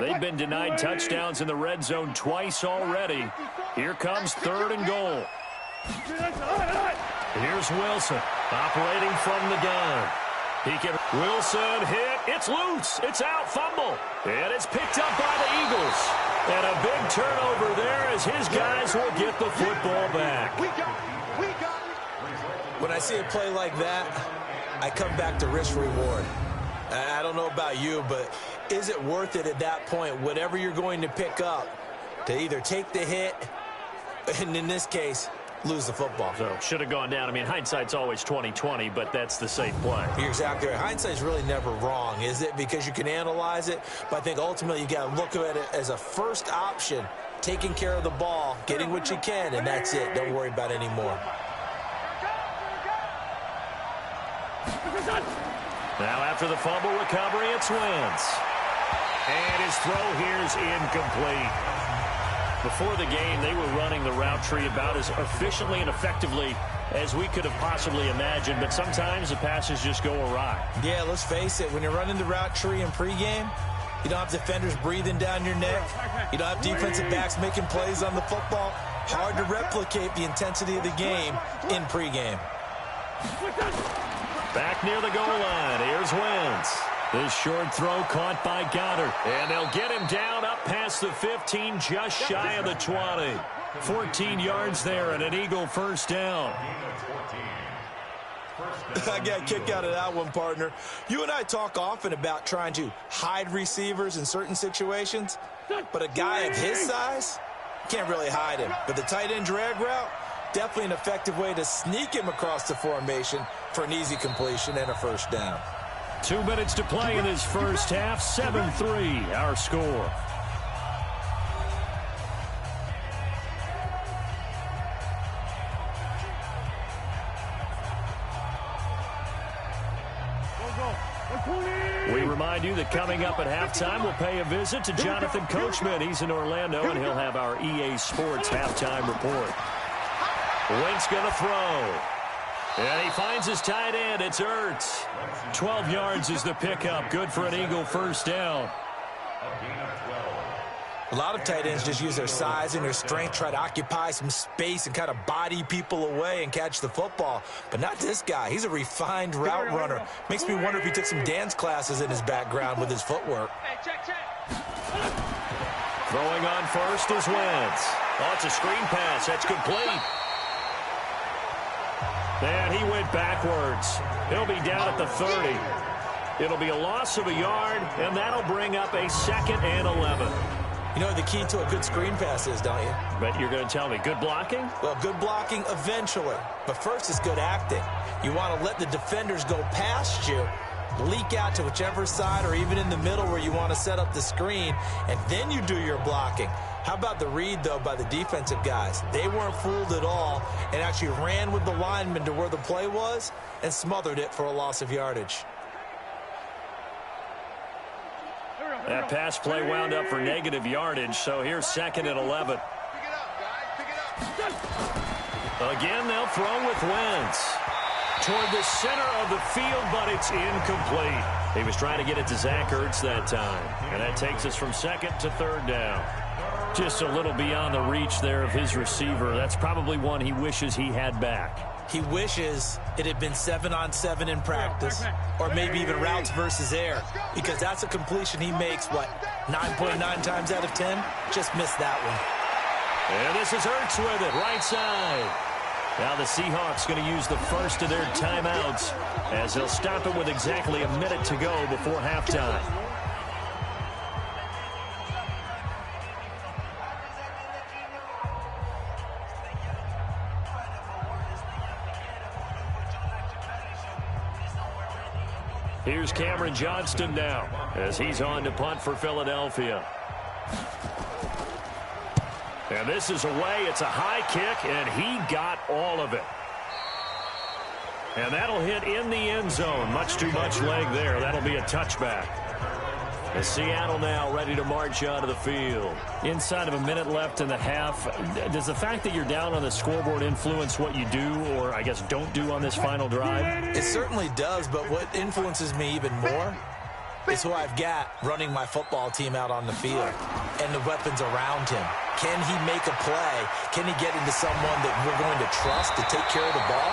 They've been denied touchdowns in the red zone twice already. Here comes 3rd and goal. Here's Wilson operating from the gun. Wilson hit. It's loose. It's out. Fumble. And it's picked up by the Eagles. And a big turnover there as his guys will get the football back. When I see a play like that, I come back to risk reward. I don't know about you, but is it worth it at that point, whatever you're going to pick up, to either take the hit, and in this case, lose the football? So should have gone down. I mean, hindsight's always 20/20, but that's the safe play. You're exactly right. Hindsight's really never wrong, is it? Because you can analyze it, but I think ultimately you got to look at it as a first option, taking care of the ball, getting what you can, and that's it. Don't worry about it anymore. Now after the fumble recovery, it's Wentz. And his throw here is incomplete. Before the game, they were running the route tree about as efficiently and effectively as we could have possibly imagined, but sometimes the passes just go awry. Yeah, let's face it. When you're running the route tree in pregame, you don't have defenders breathing down your neck. You don't have defensive backs making plays on the football. Hard to replicate the intensity of the game in pregame. Back near the goal line. Here's Wentz. This short throw caught by Goddard. And they'll get him down up past the 15, just shy of the 20. 14 yards there and an Eagle first down. I got a kick out of that one, partner. You and I talk often about trying to hide receivers in certain situations, but a guy of his size can't really hide him. But the tight end drag route, definitely an effective way to sneak him across the formation for an easy completion and a first down. 2 minutes to play in this first half. 7-3 our score. We remind you that coming up at halftime, we'll pay a visit to Jonathan Coachman. He's in Orlando, and he'll have our EA Sports halftime report. Wentz going to throw. And he finds his tight end. It's Ertz. 12 yards is the pickup. Good for an Eagle first down. A lot of tight ends just use their size and their strength, try to occupy some space and kind of body people away and catch the football. But not this guy. He's a refined route runner. Makes me wonder if he took some dance classes in his background with his footwork. Throwing on first is Wentz. Oh, it's a screen pass. That's complete. And he went backwards. He'll be down at the 30. It'll be a loss of a yard, and that'll bring up a 2nd and 11. You know what the key to a good screen pass is, don't you? But you're going to tell me, good blocking? Well, good blocking eventually. But first is good acting. You want to let the defenders go past you, leak out to whichever side or even in the middle where you want to set up the screen, and then you do your blocking. How about the read, though, by the defensive guys? They weren't fooled at all and actually ran with the lineman to where the play was and smothered it for a loss of yardage. That pass play wound up for negative yardage, so here's 2nd and 11. Again, they'll throw with Wentz. Toward the center of the field, but it's incomplete. He was trying to get it to Zach Ertz that time, and that takes us from 2nd to 3rd down. Just a little beyond the reach there of his receiver. That's probably one he wishes he had back. He wishes it had been 7-on-7 in practice, or maybe even routes versus air, because that's a completion he makes, what, 9.9 times out of 10? Just missed that one. And this is Ertz with it, right side. Now the Seahawks going to use the first of their timeouts as they'll stop it with exactly a minute to go before halftime. Here's Cameron Johnston now as he's on to punt for Philadelphia. And this is away. It's a high kick, and he got all of it. And that'll hit in the end zone. Much too much leg there. That'll be a touchback. And Seattle now ready to march onto the field. Inside of a minute left in the half, does the fact that you're down on the scoreboard influence what you do, or I guess don't do on this final drive? It certainly does, but what influences me even more is who I've got running my football team out on the field and the weapons around him. Can he make a play? Can he get into someone that we're going to trust to take care of the ball?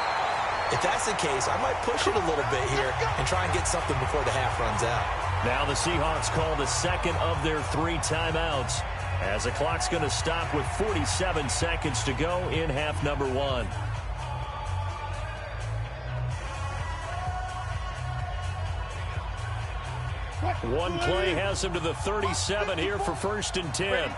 If that's the case, I might push it a little bit here and try and get something before the half runs out. Now the Seahawks call the second of their 3 timeouts as the clock's going to stop with 47 seconds to go in half number 1. One play has him to the 37 here for 1st and 10.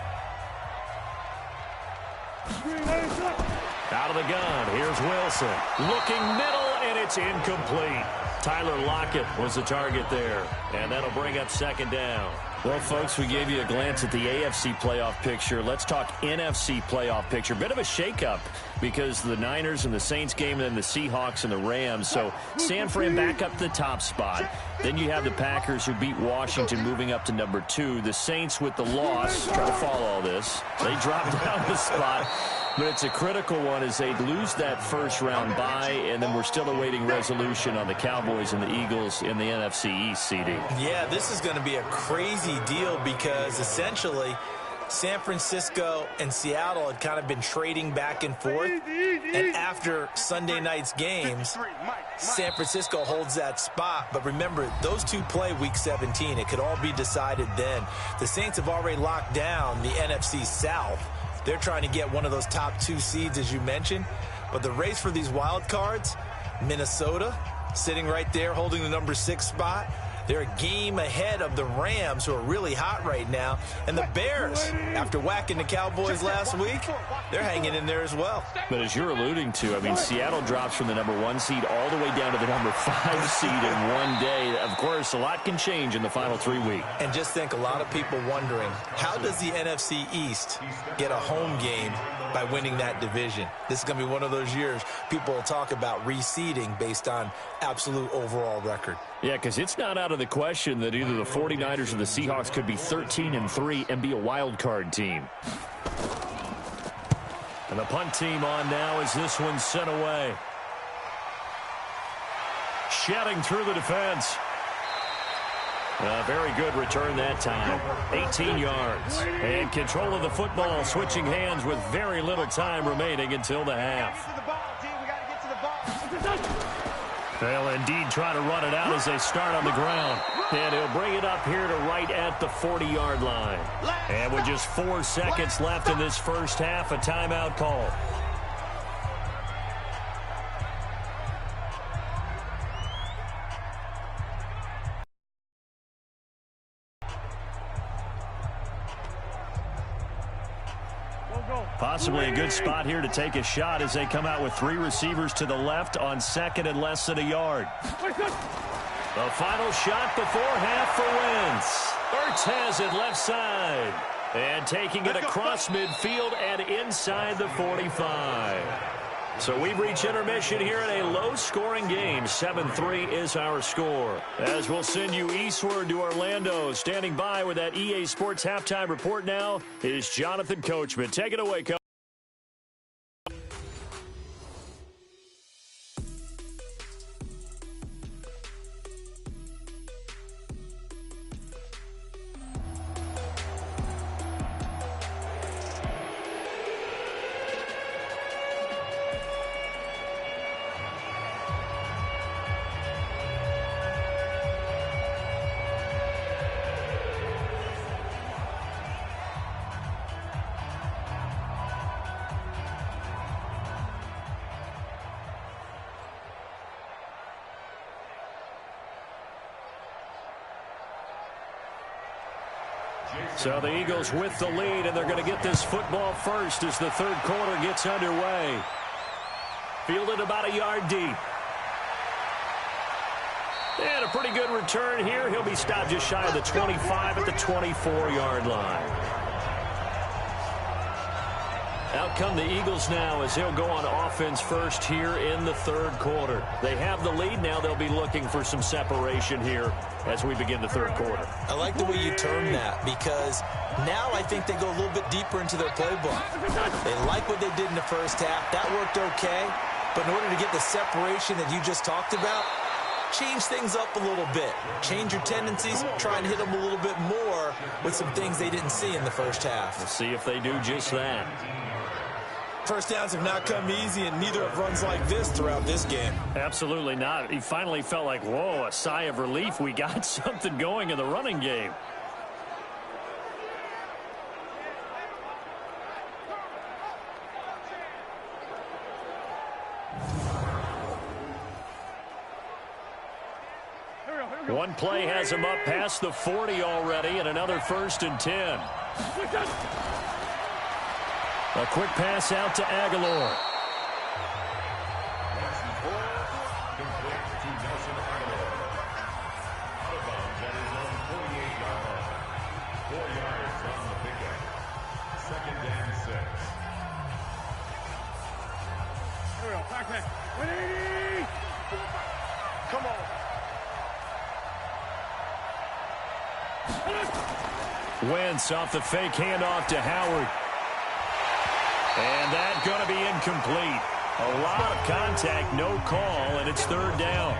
Out of the gun, here's Wilson. Looking middle, and it's incomplete. Tyler Lockett was the target there, and that'll bring up 2nd down. Well, folks, we gave you a glance at the AFC playoff picture. Let's talk NFC playoff picture. Bit of a shakeup because the Niners and the Saints game, and then the Seahawks and the Rams. So San Fran back up to the top spot. Then you have the Packers who beat Washington moving up to number 2. The Saints with the loss, try to follow all this. They drop down the spot. But it's a critical one as they lose that first-round bye, and then we're still awaiting resolution on the Cowboys and the Eagles in the NFC East, CD. Yeah, this is going to be a crazy deal because essentially San Francisco and Seattle had kind of been trading back and forth. And after Sunday night's games, San Francisco holds that spot. But remember, those two play Week 17. It could all be decided then. The Saints have already locked down the NFC South. They're trying to get one of those top 2 seeds, as you mentioned. But the race for these wild cards, Minnesota sitting right there holding the number 6 spot. They're a game ahead of the Rams, who are really hot right now. And the Bears, after whacking the Cowboys last week, they're hanging in there as well. But as you're alluding to, I mean, Seattle drops from the number 1 seed all the way down to the number 5 seed in one day. Of course, a lot can change in the final 3 weeks. And just think, a lot of people wondering, how does the NFC East get a home game by winning that division? This is going to be one of those years people will talk about reseeding based on absolute overall record. Yeah, because it's not out of the question that either the 49ers or the Seahawks could be 13-3 and be a wild card team. And the punt team on now as this one's sent away. Shedding through the defense. A very good return that time. 18 yards. And control of the football, switching hands with very little time remaining until the half. They'll indeed try to run it out as they start on the ground. And he'll bring it up here to right at the 40-yard line. And with just 4 seconds left in this first half, a timeout call. Possibly a good spot here to take a shot as they come out with 3 receivers to the left on second and less than a yard. The final shot before half for Wentz. Ertz has it left side. And taking it across midfield and inside the 45. So we've reached intermission here in a low-scoring game. 7-3 is our score. As we'll send you eastward to Orlando. Standing by with that EA Sports Halftime Report now is Jonathan Coachman. Take it away, Coach. So the Eagles with the lead, and they're going to get this football first as the third quarter gets underway. Fielded about a yard deep. And a pretty good return here. He'll be stopped just shy of the 25 at the 24-yard line. Out come the Eagles now as they'll go on offense first here in the third quarter. They have the lead. Now they'll be looking for some separation here as we begin the third quarter. I like the way you term that because now I think they go a little bit deeper into their playbook. They like what they did in the first half. That worked okay. But in order to get the separation that you just talked about, change things up a little bit. Change your tendencies. Try and hit them a little bit more with some things they didn't see in the first half. We'll see if they do just that. First downs have not come easy, and neither have runs like this throughout this game. Absolutely not. He finally felt like, whoa, a sigh of relief. We got something going in the running game. One play has him up past the 40 already, and another 1st and 10. A quick pass out to Aguilar. Come on. Wentz off the fake handoff to Howard. And that's going to be incomplete. A lot of contact, no call, and it's third down.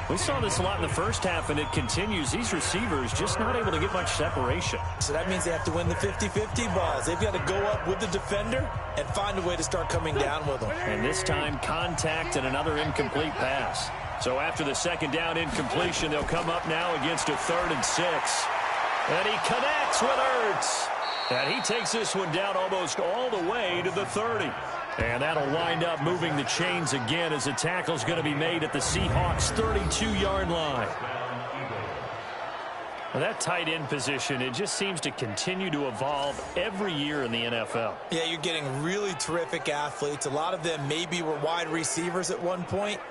We saw this a lot in the first half, and it continues. These receivers just not able to get much separation. So that means they have to win the 50-50 balls. They've got to go up with the defender and find a way to start coming down with them. And this time, contact and another incomplete pass. So after the second down incompletion, they'll come up now against a 3rd and 6. And he connects with Ertz. And he takes this one down almost all the way to the 30. And that'll wind up moving the chains again as the tackle's going to be made at the Seahawks' 32-yard line. Well, that tight end position, it just seems to continue to evolve every year in the NFL. Yeah, you're getting really terrific athletes. A lot of them maybe were wide receivers at one point.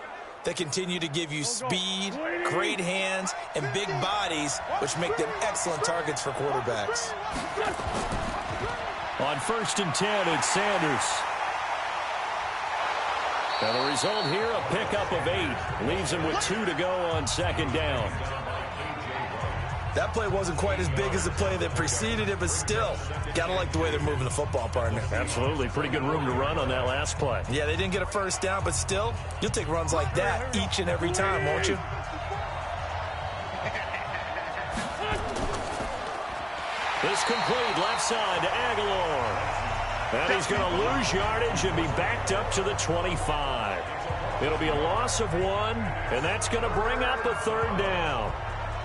They continue to give you speed, great hands, and big bodies, which make them excellent targets for quarterbacks. On 1st and 10, it's Sanders. And the result here, a pickup of 8. Leaves him with 2 to go on 2nd down. That play wasn't quite as big as the play that preceded it, but still, gotta like the way they're moving the football, partner. Absolutely. Pretty good room to run on that last play. Yeah, they didn't get a first down, but still, you'll take runs like that each and every time, won't you? This complete left side to Aguilar. And he's going to lose yardage and be backed up to the 25. It'll be a loss of 1, and that's going to bring up a 3rd down.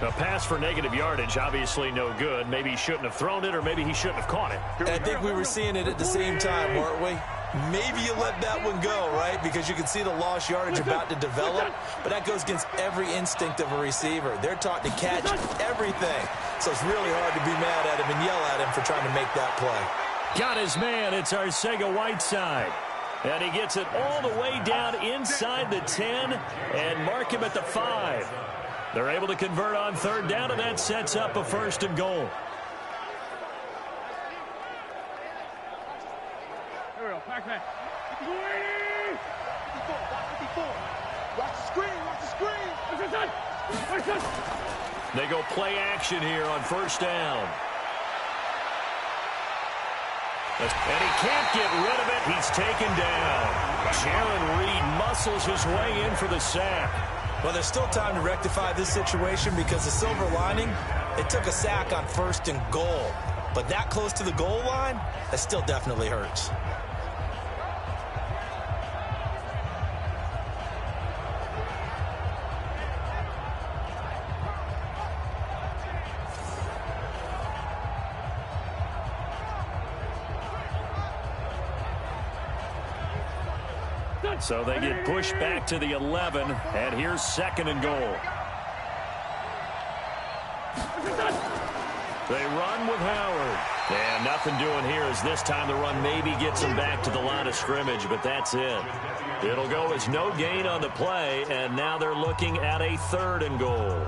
A pass for negative yardage, obviously no good. Maybe he shouldn't have thrown it, or maybe he shouldn't have caught it. And I think we were seeing it at the same time, weren't we? Maybe you let that one go, right? Because you can see the lost yardage about to develop, but that goes against every instinct of a receiver. They're taught to catch everything. So it's really hard to be mad at him and yell at him for trying to make that play. Got his man. It's Arcega-Whiteside. And he gets it all the way down inside the 10 and mark him at the 5. They're able to convert on 3rd down, and that sets up a 1st and goal. Here we go. Back. 54. Watch the screen. They go play action here on 1st down. And he can't get rid of it. He's taken down. Jaron Reed muscles his way in for the sack. Well, there's still time to rectify this situation because the silver lining, it took a sack on 1st and goal. But that close to the goal line, that still definitely hurts. So they get pushed back to the 11, and here's 2nd and goal. They run with Howard. And nothing doing here as this time the run maybe gets them back to the line of scrimmage, but that's it. It'll go as no gain on the play, and now they're looking at a 3rd and goal.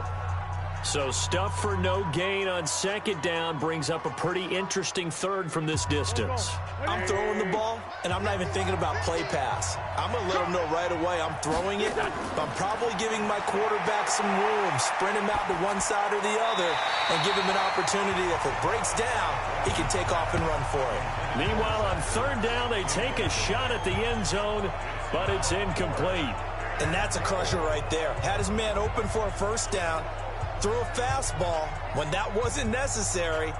So stuff for no gain on 2nd down brings up a pretty interesting 3rd from this distance. I'm throwing the ball, and I'm not even thinking about play pass. I'm going to let them know right away I'm throwing it, but I'm probably giving my quarterback some room, sprint him out to one side or the other, and give him an opportunity. If it breaks down, he can take off and run for it. Meanwhile, on 3rd down, they take a shot at the end zone, but it's incomplete. And that's a crusher right there. Had his man open for a 1st down, threw a fastball when that wasn't necessary,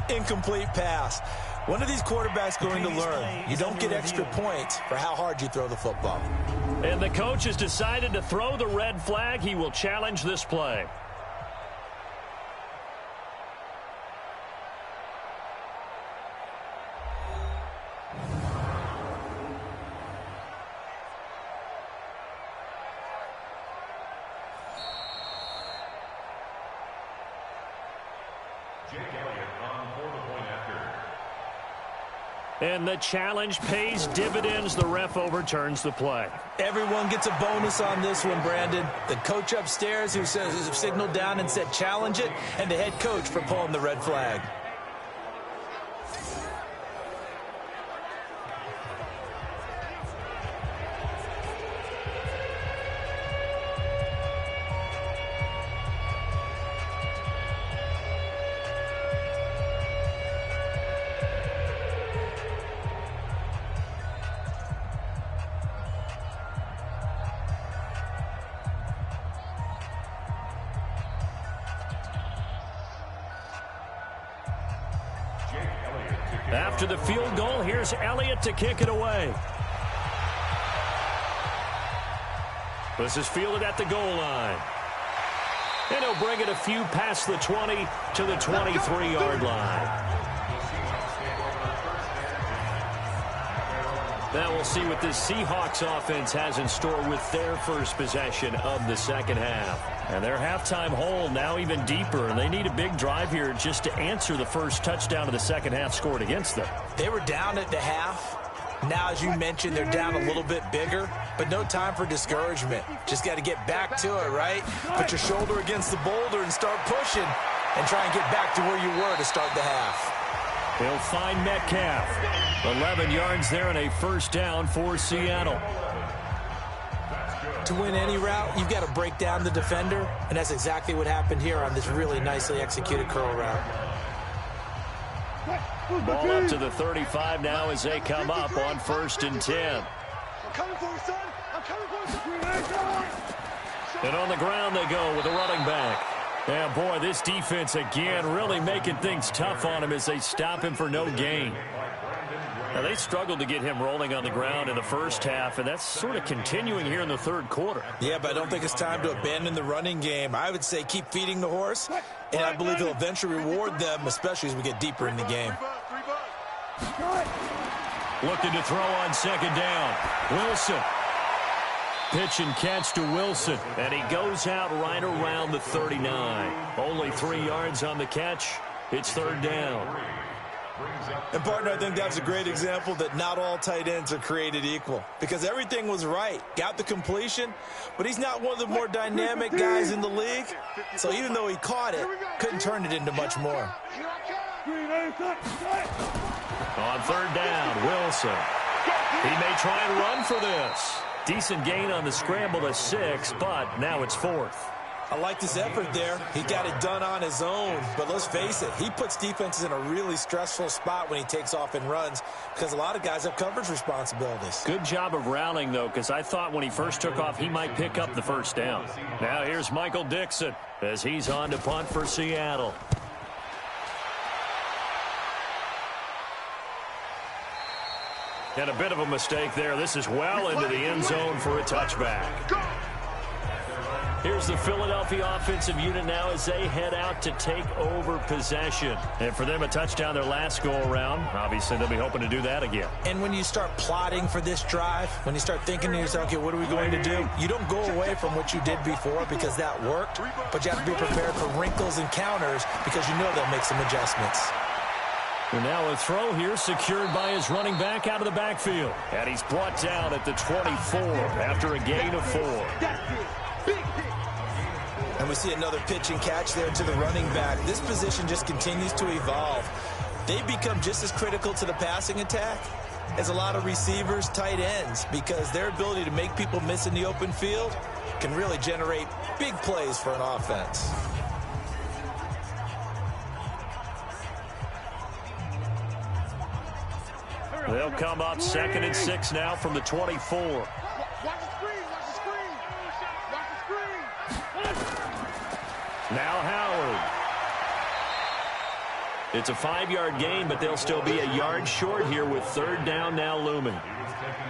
incomplete pass. When are these quarterbacks going to learn? You don't get extra points for how hard you throw the football. And the coach has decided to throw the red flag. He will challenge this play. And the challenge pays dividends. The ref overturns the play. Everyone gets a bonus on this one, Brandon. The coach upstairs who signaled down and said challenge it, and the head coach for pulling the red flag. After the field goal, here's Elliott to kick it away. This is fielded at the goal line. And he'll bring it a few past the 20 to the 23-yard line. Now we'll see what this Seahawks offense has in store with their first possession of the second half. And their halftime hole now even deeper, and they need a big drive here just to answer the first touchdown of the second half scored against them. They were down at the half. Now, as you mentioned, they're down a little bit bigger, but no time for discouragement. Just got to get back to it, right? Put your shoulder against the boulder and start pushing and try and get back to where you were to start the half. He'll find Metcalf. 11 yards there and a first down for Seattle. To win any route, you've got to break down the defender, and that's exactly what happened here on this really nicely executed curl route. Ball up to the 35 now as they come up on 1st and 10. I'm coming for you, son. I'm coming for you, son. And on the ground they go with a running back. Yeah, boy, this defense again really making things tough on him as they stop him for no gain. Yeah, they struggled to get him rolling on the ground in the first half, and that's sort of continuing here in the third quarter. Yeah, but I don't think it's time to abandon the running game. I would say keep feeding the horse, and I believe he'll eventually reward them, especially as we get deeper in the game. Looking to throw on second down. Wilson. Pitch and catch to Wilson, and he goes out right around the 39. Only 3 yards on the catch. It's third down. And, partner, I think that was a great example that not all tight ends are created equal, because everything was right. Got the completion, but he's not one of the more dynamic guys in the league. So even though he caught it, couldn't turn it into much more. On third down, Wilson. He may try and run for this. Decent gain on the scramble to 6, but now it's 4th. I like his effort there. He got it done on his own, but let's face it, he puts defenses in a really stressful spot when he takes off and runs because a lot of guys have coverage responsibilities. Good job of rallying, though, because I thought when he first took off, he might pick up the first down. Now here's Michael Dixon as he's on to punt for Seattle. And a bit of a mistake there. This is well into the end zone for a touchback. Here's the Philadelphia offensive unit now as they head out to take over possession. And for them, a touchdown their last go-around. Obviously, they'll be hoping to do that again. And when you start plotting for this drive, when you start thinking to yourself, okay, what are we going to do? You don't go away from what you did before because that worked, but you have to be prepared for wrinkles and counters because you know they'll make some adjustments. And now a throw here secured by his running back out of the backfield. And he's brought down at the 24 after a gain of 4. And we see another pitch and catch there to the running back. This position just continues to evolve. They become just as critical to the passing attack as a lot of receivers, tight ends, because their ability to make people miss in the open field can really generate big plays for an offense. They'll come up 2nd and 6 now from the 24. Watch the screen, watch the screen. Watch the screen. Now Howard. It's a 5-yard gain, but they'll still be a yard short here with third down now looming.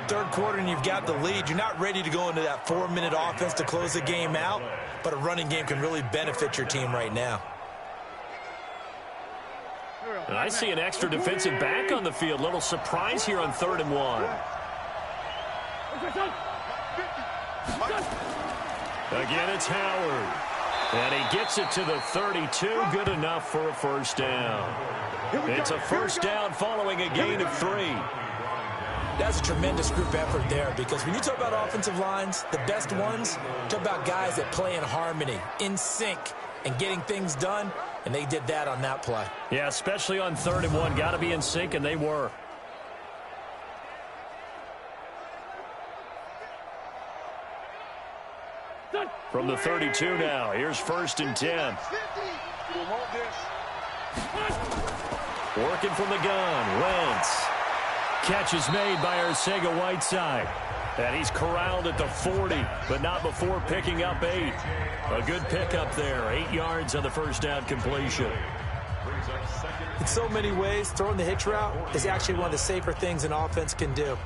Third quarter and you've got the lead. You're not ready to go into that 4-minute offense to close the game out, but a running game can really benefit your team right now. And I see an extra defensive back on the field. Little surprise here on 3rd and 1. Again, it's Howard. And he gets it to the 32. Good enough for a first down. It's a first down following a gain of 3. That's a tremendous group effort there because when you talk about offensive lines, the best ones, talk about guys that play in harmony, in sync, and getting things done, and they did that on that play. Yeah, especially on 3rd and 1. Got to be in sync, and they were. From the 32 now, here's 1st and 10. Working from the gun, Wentz. Catch is made by Arcega-Whiteside. And he's corralled at the 40, but not before picking up 8. A good pickup there, 8 yards on the first down completion. In so many ways, throwing the hitch route is actually one of the safer things an offense can do.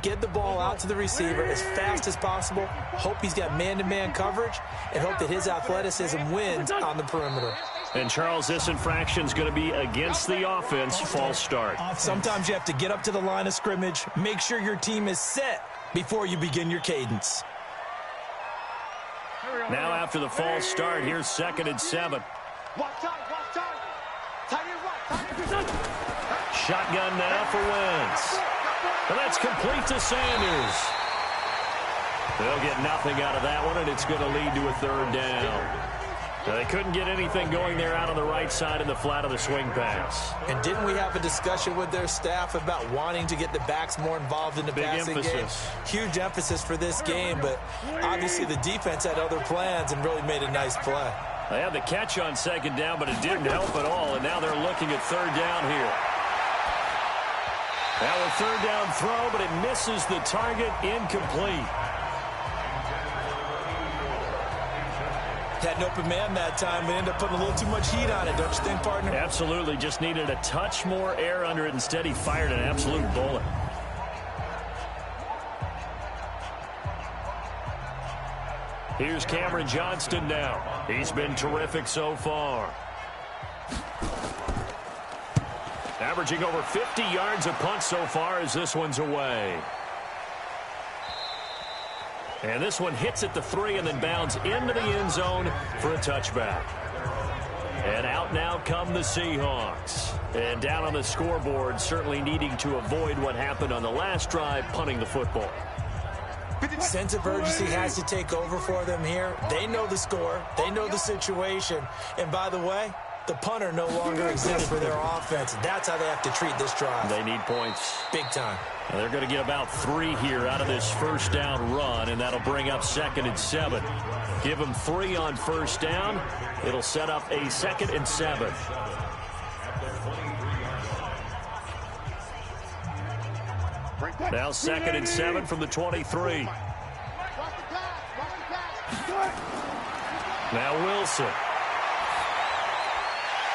Get the ball out to the receiver as fast as possible, hope he's got man-to-man coverage, and hope that his athleticism wins on the perimeter. And, Charles, this infraction's going to be against the offense, false start. Sometimes you have to get up to the line of scrimmage, make sure your team is set before you begin your cadence. Now after the false start, here's 2nd and 7. Shotgun now for Wentz. And that's complete to Sanders. They'll get nothing out of that one, and it's going to lead to a 3rd down. Now, they couldn't get anything going there out on the right side in the flat of the swing pass. And didn't we have a discussion with their staff about wanting to get the backs more involved in the passing game? Huge emphasis for this game, but obviously the defense had other plans and really made a nice play. They had the catch on 2nd down, but it didn't help at all, and now they're looking at 3rd down here. Now a 3rd down throw, but it misses the target, incomplete. Had an open man that time, but ended up putting a little too much heat on it, don't you think, partner? Absolutely. Just needed a touch more air under it. Instead, he fired an absolute bullet. Here's Cameron Johnston now. He's been terrific so far. Averaging over 50 yards a punt so far as this one's away. And this one hits at the 3 and then bounds into the end zone for a touchback. And out now come the Seahawks. And down on the scoreboard, certainly needing to avoid what happened on the last drive, punting the football. Sense of urgency has to take over for them here. They know the score. They know the situation. And by the way, the punter no longer exists for their offense. That's how they have to treat this drive. They need points. Big time. And they're going to get about 3 here out of this first down run, and that'll bring up 2nd and 7. Give them 3 on first down. It'll set up a 2nd and 7. Now 2nd and 7 from the 23. Now Wilson.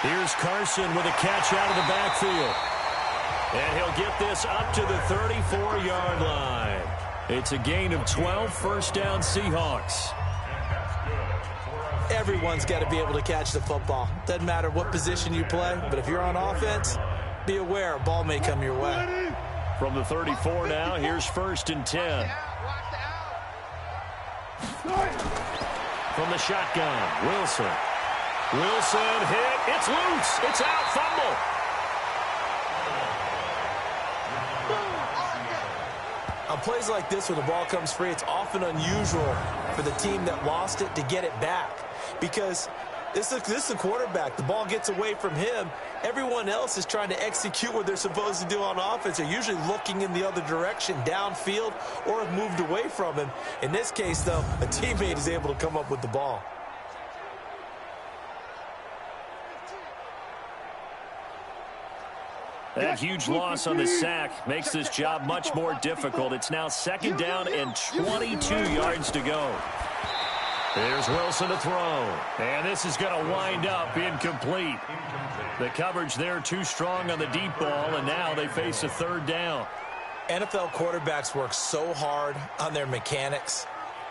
Here's Carson with a catch out of the backfield. And he'll get this up to the 34-yard line. It's a gain of 12, first down Seahawks. Everyone's got to be able to catch the football. Doesn't matter what position you play, but if you're on offense, be aware a ball may come your way. From the 34 now, here's 1st and 10. From the shotgun, Wilson. Wilson hit. It's loose. It's out. Fumble. On plays like this where the ball comes free, it's often unusual for the team that lost it to get it back. Because this is the quarterback. The ball gets away from him. Everyone else is trying to execute what they're supposed to do on offense. They're usually looking in the other direction, downfield, or have moved away from him. In this case, though, a teammate is able to come up with the ball. That huge loss on the sack makes this job much more difficult. It's now 2nd down and 22 yards to go. There's Wilson to throw. And this is going to wind up incomplete. The coverage there too strong on the deep ball, and now they face a 3rd down. NFL quarterbacks work so hard on their mechanics,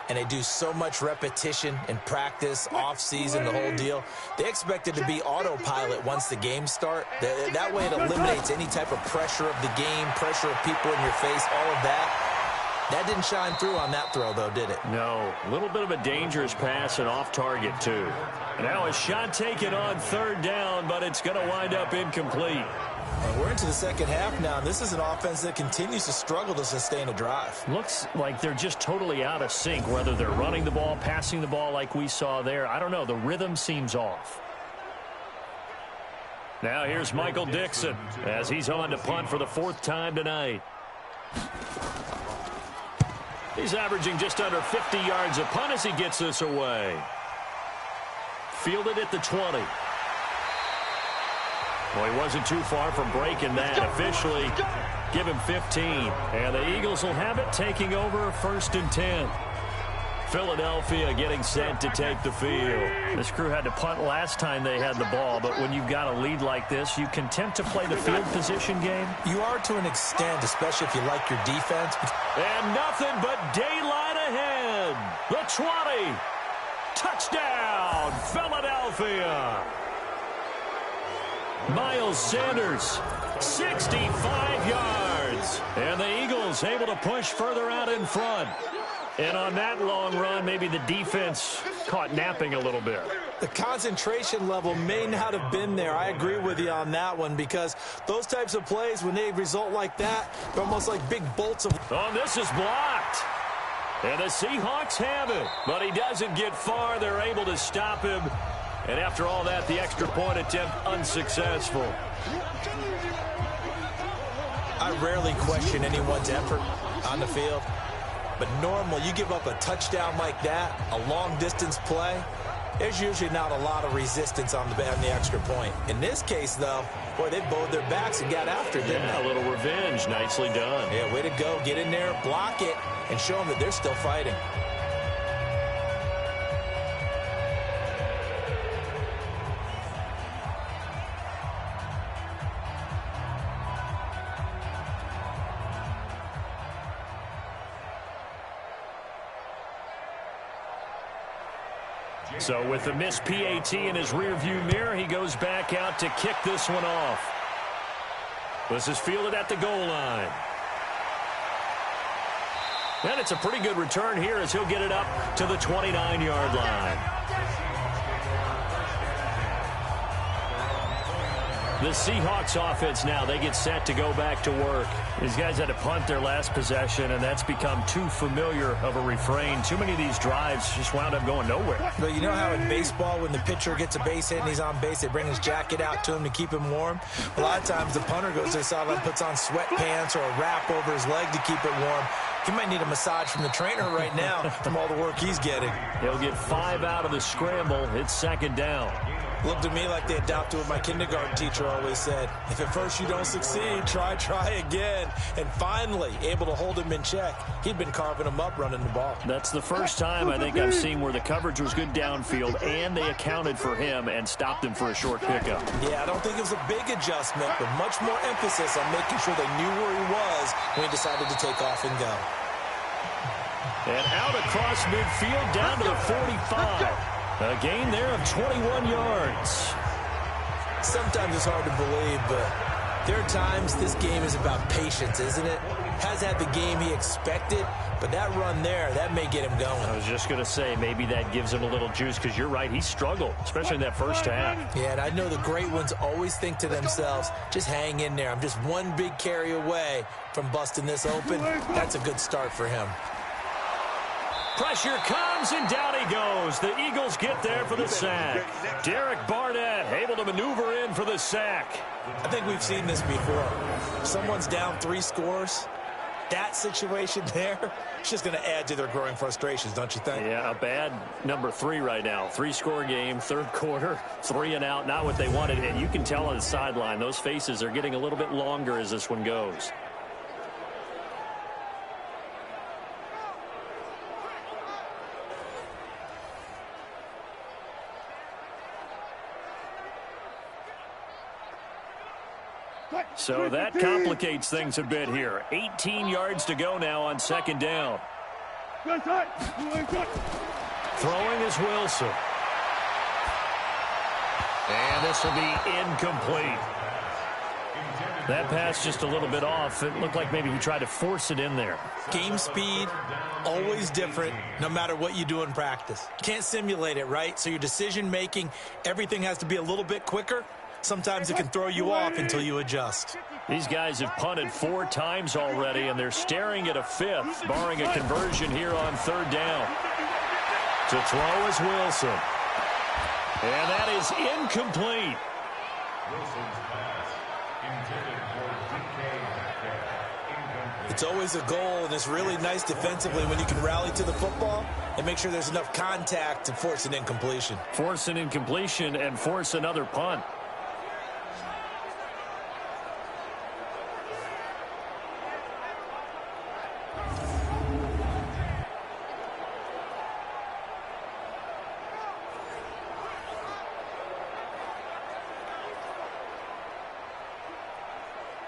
and they do so much repetition and practice, off-season, the whole deal. They expect it to be autopilot once the games start. That way it eliminates any type of pressure of the game, pressure of people in your face, all of that. That didn't shine through on that throw, though, did it? No. A little bit of a dangerous pass and off target, too. Now a shot taken on 3rd down, but it's going to wind up incomplete. We're into the second half now, and this is an offense that continues to struggle to sustain a drive. Looks like they're just totally out of sync, whether they're running the ball, passing the ball like we saw there. I don't know. The rhythm seems off. Now here's Michael Dixon as he's on to punt for the 4th time tonight. He's averaging just under 50 yards a punt as he gets this away. Fielded at the 20. Well, he wasn't too far from breaking that. Officially, give him 15. And the Eagles will have it, taking over 1st and 10. Philadelphia getting set to take the field. This crew had to punt last time they had the ball, but when you've got a lead like this, you content to play the field position game? You are to an extent, especially if you like your defense. And nothing but daylight ahead. The 20. Touchdown, Philadelphia. Miles Sanders, 65 yards. And the Eagles able to push further out in front. And on that long run, maybe the defense caught napping a little bit. The concentration level may not have been there. I agree with you on that one, because those types of plays, when they result like that, they're almost like big bolts of... Oh, this is blocked. And the Seahawks have it. But he doesn't get far. They're able to stop him. And after all that, the extra point attempt unsuccessful. I rarely question anyone's effort on the field. But normally, you give up a touchdown like that, a long-distance play, there's usually not a lot of resistance on the extra point. In this case, though, boy, they bowed their backs and got after it, didn't they? A little revenge. Nicely done. Yeah, way to go. Get in there, block it, and show them that they're still fighting. So with the missed PAT in his rearview mirror, he goes back out to kick this one off. This is fielded at the goal line. And it's a pretty good return here as he'll get it up to the 29-yard line. The Seahawks offense now, they get set to go back to work. These guys had to punt their last possession, and that's become too familiar of a refrain. Too many of these drives just wound up going nowhere. But you know how in baseball, when the pitcher gets a base hit and he's on base, they bring his jacket out to him to keep him warm? A lot of times the punter goes to the sideline, puts on sweatpants or a wrap over his leg to keep it warm. He might need a massage from the trainer right now from all the work he's getting. He'll get 5 out of the scramble. It's second down. Looked to me like they adopted what my kindergarten teacher always said. If at first you don't succeed, try again. And finally, able to hold him in check. He'd been carving him up running the ball. That's the first time I think I've seen where the coverage was good downfield and they accounted for him and stopped him for a short pickup. Yeah, I don't think it was a big adjustment, but much more emphasis on making sure they knew where he was when he decided to take off and go. And out across midfield down to the 45. A gain there of 21 yards. Sometimes it's hard to believe, but there are times this game is about patience, isn't it? Has had the game he expected, but that run there, that may get him going. I was just going to say, maybe that gives him a little juice, because you're right, he struggled, especially in that first half. Yeah, and I know the great ones always think to themselves, just hang in there. I'm just one big carry away from busting this open. That's a good start for him. Pressure comes, and down he goes. The Eagles get there for the sack. Derek Barnett able to maneuver in for the sack. I think we've seen this before. Someone's down 3 scores. That situation there, it's just going to add to their growing frustrations, don't you think? Yeah, a bad number 3 right now. 3-score game, third quarter, 3 and out, not what they wanted. And you can tell on the sideline, those faces are getting a little bit longer as this one goes. So that complicates things a bit here. 18 yards to go now on second down. Throwing is Wilson. And this will be incomplete. That pass just a little bit off. It looked like maybe he tried to force it in there. Game speed, always different, no matter what you do in practice. Can't simulate it, right? So your decision-making, everything has to be a little bit quicker. Sometimes it can throw you off until you adjust. These guys have punted 4 times already, and they're staring at a 5th, barring a conversion here on third down. To throw is Wilson. And that is incomplete. Wilson's pass intended for DK. It's always a goal, and it's really nice defensively when you can rally to the football and make sure there's enough contact to force an incompletion. Force an incompletion and force another punt.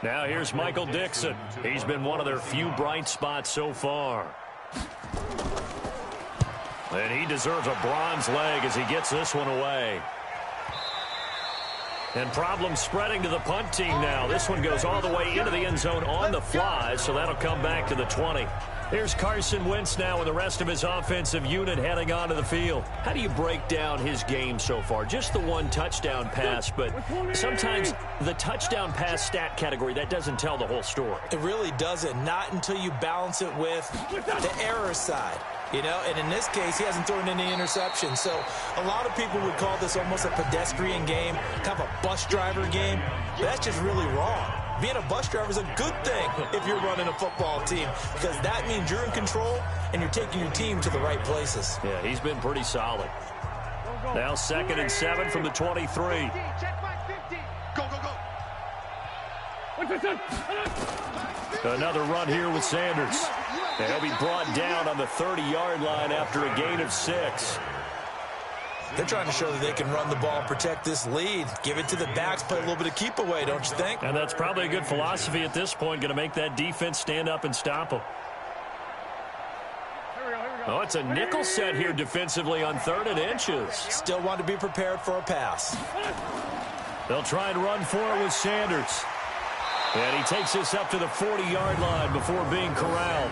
Now here's Michael Dixon. He's been one of their few bright spots so far. And he deserves a bronze leg as he gets this one away. And problems spreading to the punt team now. This one goes all the way into the end zone on the fly, so that'll come back to the 20. Here's Carson Wentz now with the rest of his offensive unit heading onto the field. How do you break down his game so far? Just the 1 touchdown pass, but sometimes the touchdown pass stat category, that doesn't tell the whole story. It really doesn't, not until you balance it with the error side. You know, and in this case, he hasn't thrown any interceptions. So a lot of people would call this almost a pedestrian game, kind of a bus driver game. But that's just really wrong. Being a bus driver is a good thing if you're running a football team, because that means you're in control and you're taking your team to the right places. Yeah, he's been pretty solid. Now 2nd and 7 from the 23. Another run here with Sanders. And he'll be brought down on the 30-yard line after a gain of 6. They're trying to show that they can run the ball and protect this lead. Give it to the backs, play a little bit of keep away, don't you think? And that's probably a good philosophy at this point, going to make that defense stand up and stop them. Here we go, here we go. Oh, it's a nickel set here defensively on 3rd and inches. Still want to be prepared for a pass. They'll try and run for it with Sanders. And he takes this up to the 40-yard line before being corralled.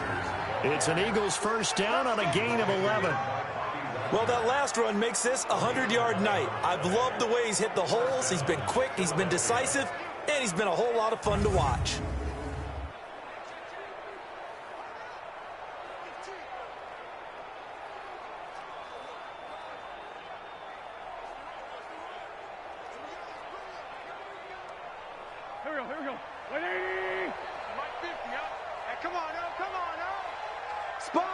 It's an Eagles first down on a gain of 11. Well, that last run makes this a 100-yard night. I've loved the way he's hit the holes. He's been quick, he's been decisive, and he's been a whole lot of fun to watch. Here we go. 180. Mike 50, Hey, come on, Sponge.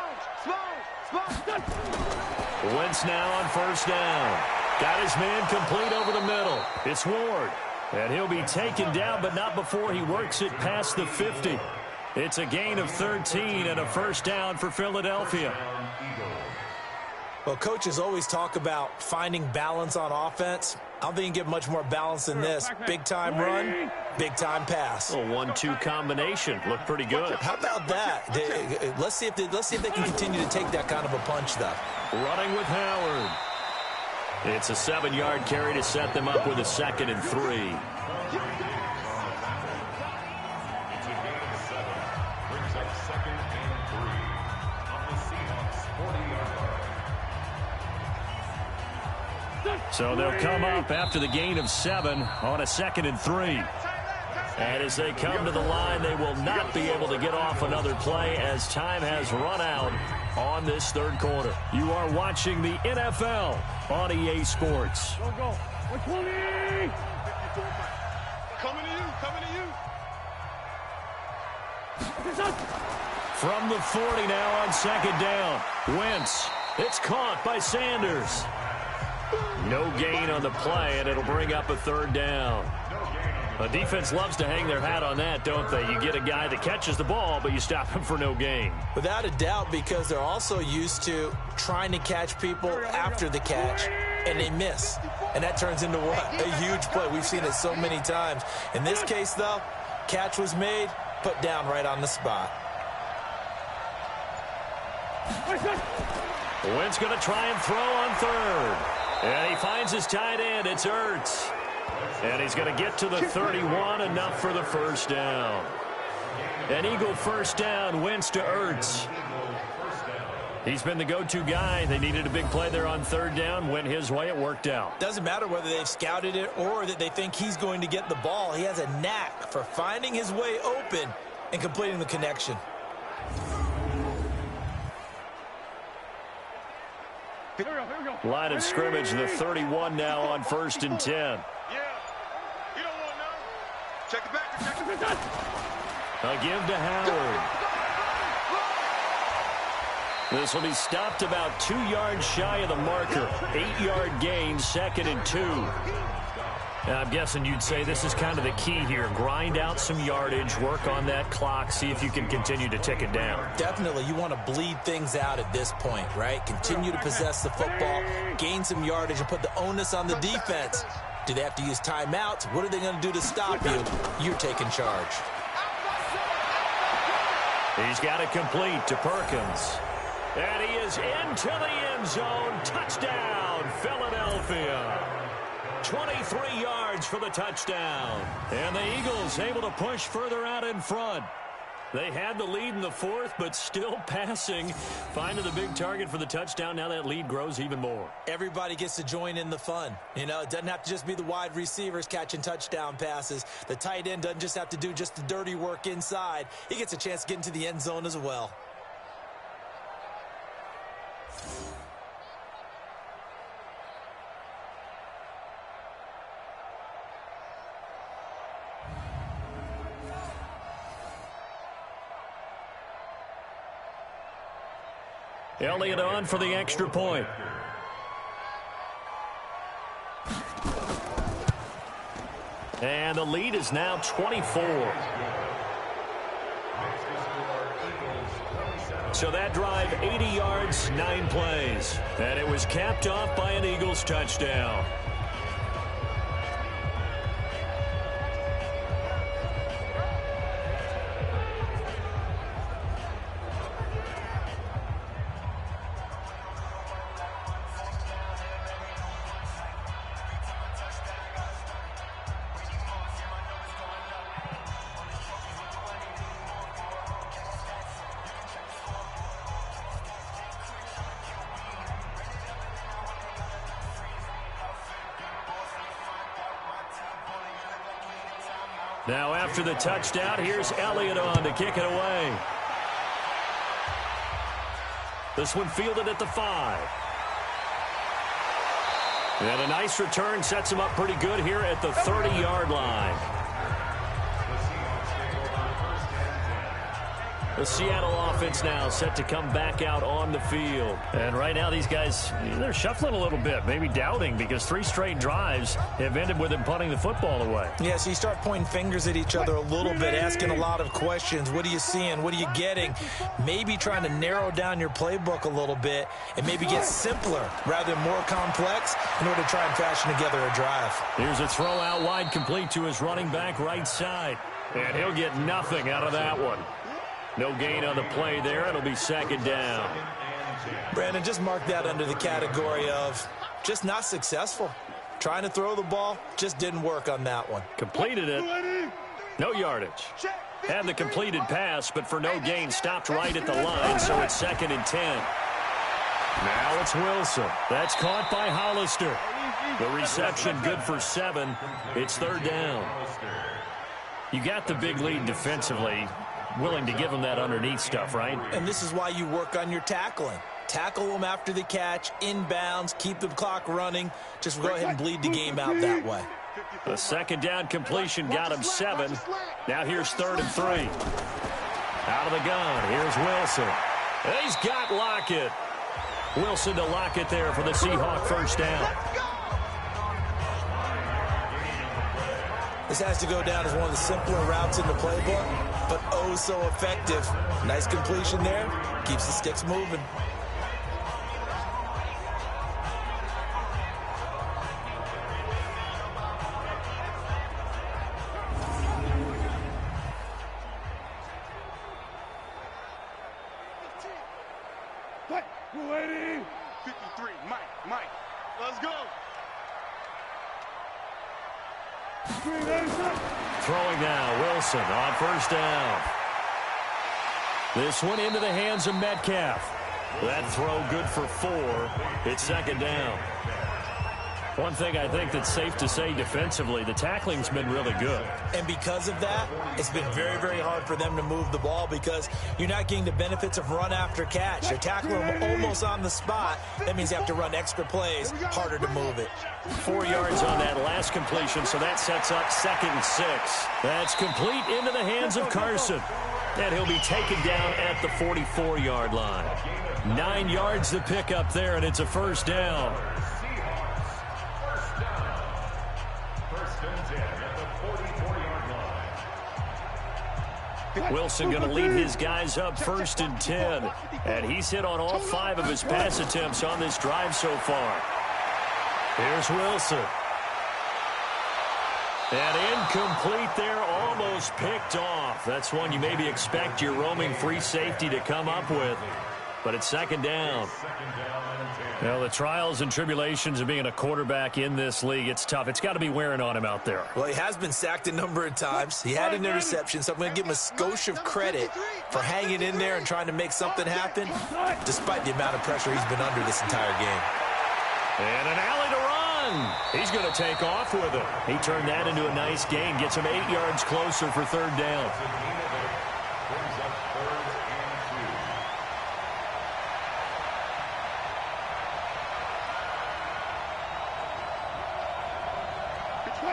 Wentz now on first down. Got his man complete over the middle. It's Ward. And he'll be taken down, but not before he works it past the 50. It's a gain of 13 and a first down for Philadelphia. Well, coaches always talk about finding balance on offense. I don't think you can get much more balance than this. Big-time run, big-time pass. A 1-2 combination. Looked pretty good. How about that? Let's see if they can continue to take that kind of a punch, though. Running with Howard. It's a 7-yard carry to set them up with a 2nd and 3. So they'll come up after the gain of 7 on a 2nd and 3. And as they come to the line, they will not be able to get off another play as time has run out on this 3rd quarter. You are watching the NFL on EA Sports. Go. 120. Coming to you. From the 40 now on 2nd down. Wentz. It's caught by Sanders. No gain on the play, and it'll bring up a 3rd down. A defense loves to hang their hat on that, don't they? You get a guy that catches the ball, but you stop him for no gain. Without a doubt, because they're also used to trying to catch people after the catch, and they miss. And that turns into what? A huge play. We've seen it so many times. In this case, though, catch was made, put down right on the spot. Wentz going to try and throw on 3rd. And he finds his tight end. It's Ertz. And he's going to get to the 31, enough for the first down. An Eagle first down, Wentz to Ertz. He's been the go-to guy. They needed a big play there on 3rd down. Went his way. It worked out. Doesn't matter whether they've scouted it or that they think he's going to get the ball. He has a knack for finding his way open and completing the connection. Here we go. Line of scrimmage, the 31 now on 1st and 10. Yeah. You don't want no. Check it back. A give to Howard. This will be stopped about 2 yards shy of the marker. 8-yard gain, 2nd and 2. Now, I'm guessing you'd say this is kind of the key here. Grind out some yardage, work on that clock, see if you can continue to tick it down. Definitely, you want to bleed things out at this point, right? Continue to possess the football, gain some yardage, and put the onus on the defense. Do they have to use timeouts? What are they going to do to stop you? You're taking charge. He's got it complete to Perkins. And he is into the end zone. Touchdown, Philadelphia. 23 yards for the touchdown. And the Eagles able to push further out in front. They had the lead in the 4th, but still passing. Finding the big target for the touchdown. Now that lead grows even more. Everybody gets to join in the fun. You know, it doesn't have to just be the wide receivers catching touchdown passes. The tight end doesn't just have to do just the dirty work inside. He gets a chance to get into the end zone as well. Elliott on for the extra point. And the lead is now 24. So that drive, 80 yards, 9 plays. And it was capped off by an Eagles touchdown. Now after the touchdown, here's Elliott on to kick it away. This one fielded at the 5. And a nice return sets him up pretty good here at the 30-yard line. The Seattle offense now set to come back out on the field. And right now these guys, they're shuffling a little bit, maybe doubting, because 3 straight drives have ended with them punting the football away. Yeah, so you start pointing fingers at each other a little bit, asking a lot of questions. What are you seeing? What are you getting? Maybe trying to narrow down your playbook a little bit and maybe get simpler rather than more complex in order to try and fashion together a drive. Here's a throw out wide, complete to his running back right side. And he'll get nothing out of that one. No gain on the play there. It'll be 2nd down. Brandon, just mark that under the category of just not successful. Trying to throw the ball, just didn't work on that one. Completed it. No yardage. Had the completed pass, but for no gain, stopped right at the line, so it's 2nd and 10. Now it's Wilson. That's caught by Hollister. The reception good for 7. It's 3rd down. You got the big lead defensively. Willing to give them that underneath stuff, right? And this is why you work on your tackling. Tackle them after the catch, inbounds, keep the clock running. Just go ahead and bleed the game out that way. The 2nd down completion got him 7. Now here's 3rd and 3. Out of the gun, here's Wilson. He's got Lockett. Wilson to Lockett there for the Seahawk 1st down. This has to go down as one of the simpler routes in the playbook, but oh so effective. Nice completion there. Keeps the sticks moving. Ready? 53, Mike, let's go. Throwing now, Wilson on 1st down. This one into the hands of Metcalf. That throw good for 4. It's 2nd down. One thing I think that's safe to say defensively, the tackling's been really good. And because of that, it's been very, very hard for them to move the ball because you're not getting the benefits of run after catch. You're tackling them almost on the spot. That means you have to run extra plays, harder to move it. 4 yards on that last completion, so that sets up 2nd and 6. That's complete into the hands of Carson. And he'll be taken down at the 44-yard line. 9 yards to pick up there, and it's a 1st down. Wilson going to lead his guys up 1st and 10. And he's hit on all 5 of his pass attempts on this drive so far. Here's Wilson. And incomplete there, almost picked off. That's one you maybe expect your roaming free safety to come up with. But it's 2nd down. Well, the trials and tribulations of being a quarterback in this league, it's tough. It's got to be wearing on him out there. Well, he has been sacked a number of times. He had an interception, so I'm going to give him a skosh of credit for hanging in there and trying to make something happen, despite the amount of pressure he's been under this entire game. And an alley to run. He's going to take off with it. He turned that into a nice gain, gets him 8 yards closer for 3rd down.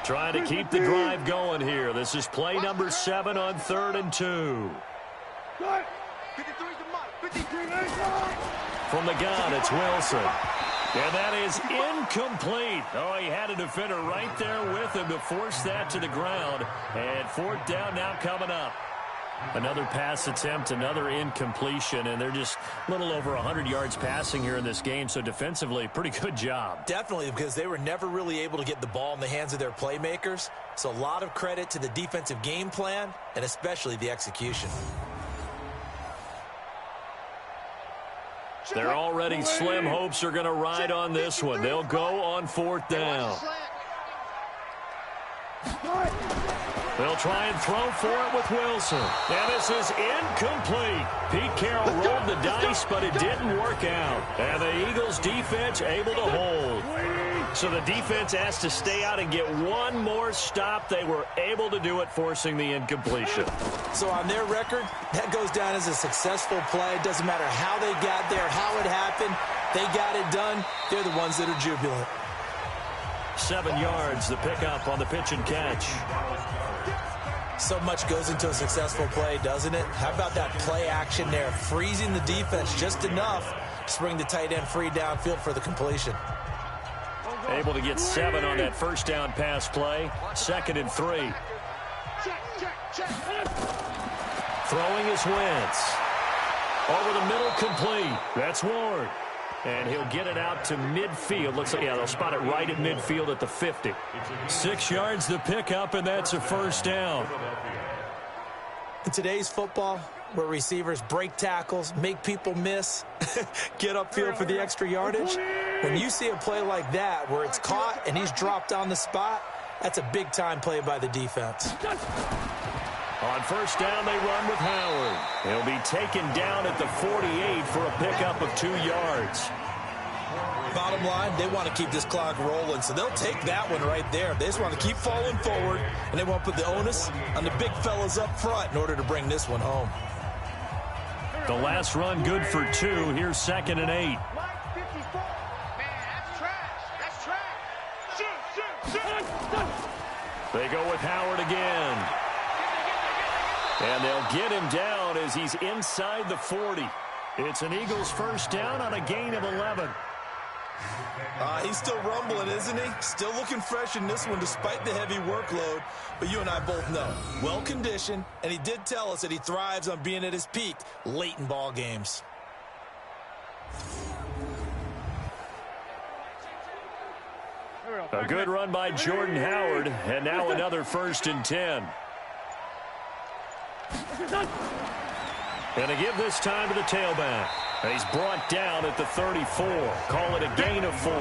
Trying to keep the drive going here. This is play number 7 on 3rd and 2. From the gun, it's Wilson. And that is incomplete. Oh, he had a defender right there with him to force that to the ground. And 4th down now coming up. Another pass attempt, another incompletion, and they're just a little over 100 yards passing here in this game, so defensively, pretty good job. Definitely, because they were never really able to get the ball in the hands of their playmakers, so a lot of credit to the defensive game plan, and especially the execution. They're already slim hopes are going to ride on this one. They'll go on 4th down. They'll try and throw for it with Wilson. And this is incomplete. Pete Carroll rolled the dice, but it didn't work out. And the Eagles defense able to hold. So the defense has to stay out and get one more stop. They were able to do it, forcing the incompletion. So on their record, that goes down as a successful play. It doesn't matter how they got there, how it happened. They got it done. They're the ones that are jubilant. 7 yards, the pickup on the pitch and catch. So much goes into a successful play, doesn't it? How about that play action there, freezing the defense just enough to bring the tight end free downfield for the completion. Able to get 7 on that first down pass play. 2nd and 3. Throwing is Wentz. Over the middle, complete. That's Ward. And he'll get it out to midfield. Looks like, yeah, they'll spot it right at midfield at the 50. 6 yards the pickup, and that's a first down. In today's football, where receivers break tackles, make people miss, get upfield for the extra yardage, when you see a play like that where it's caught and he's dropped on the spot, that's a big-time play by the defense. On first down, they run with Howard. He'll be taken down at the 48 for a pickup of 2 yards. Bottom line, they want to keep this clock rolling, so they'll take that one right there. They just want to keep falling forward, and they want to put the onus on the big fellas up front in order to bring this one home. The last run good for 2. Here's 2nd and 8. They go with Howard again. And they'll get him down as he's inside the 40. It's an Eagles first down on a gain of 11. He's still rumbling, isn't he? Still looking fresh in this one despite the heavy workload. But you and I both know, well-conditioned, and he did tell us that he thrives on being at his peak late in ball games. A good run by Jordan Howard, and now another 1st and 10. And to give this time to the tailback. And he's brought down at the 34. Call it a gain of 4.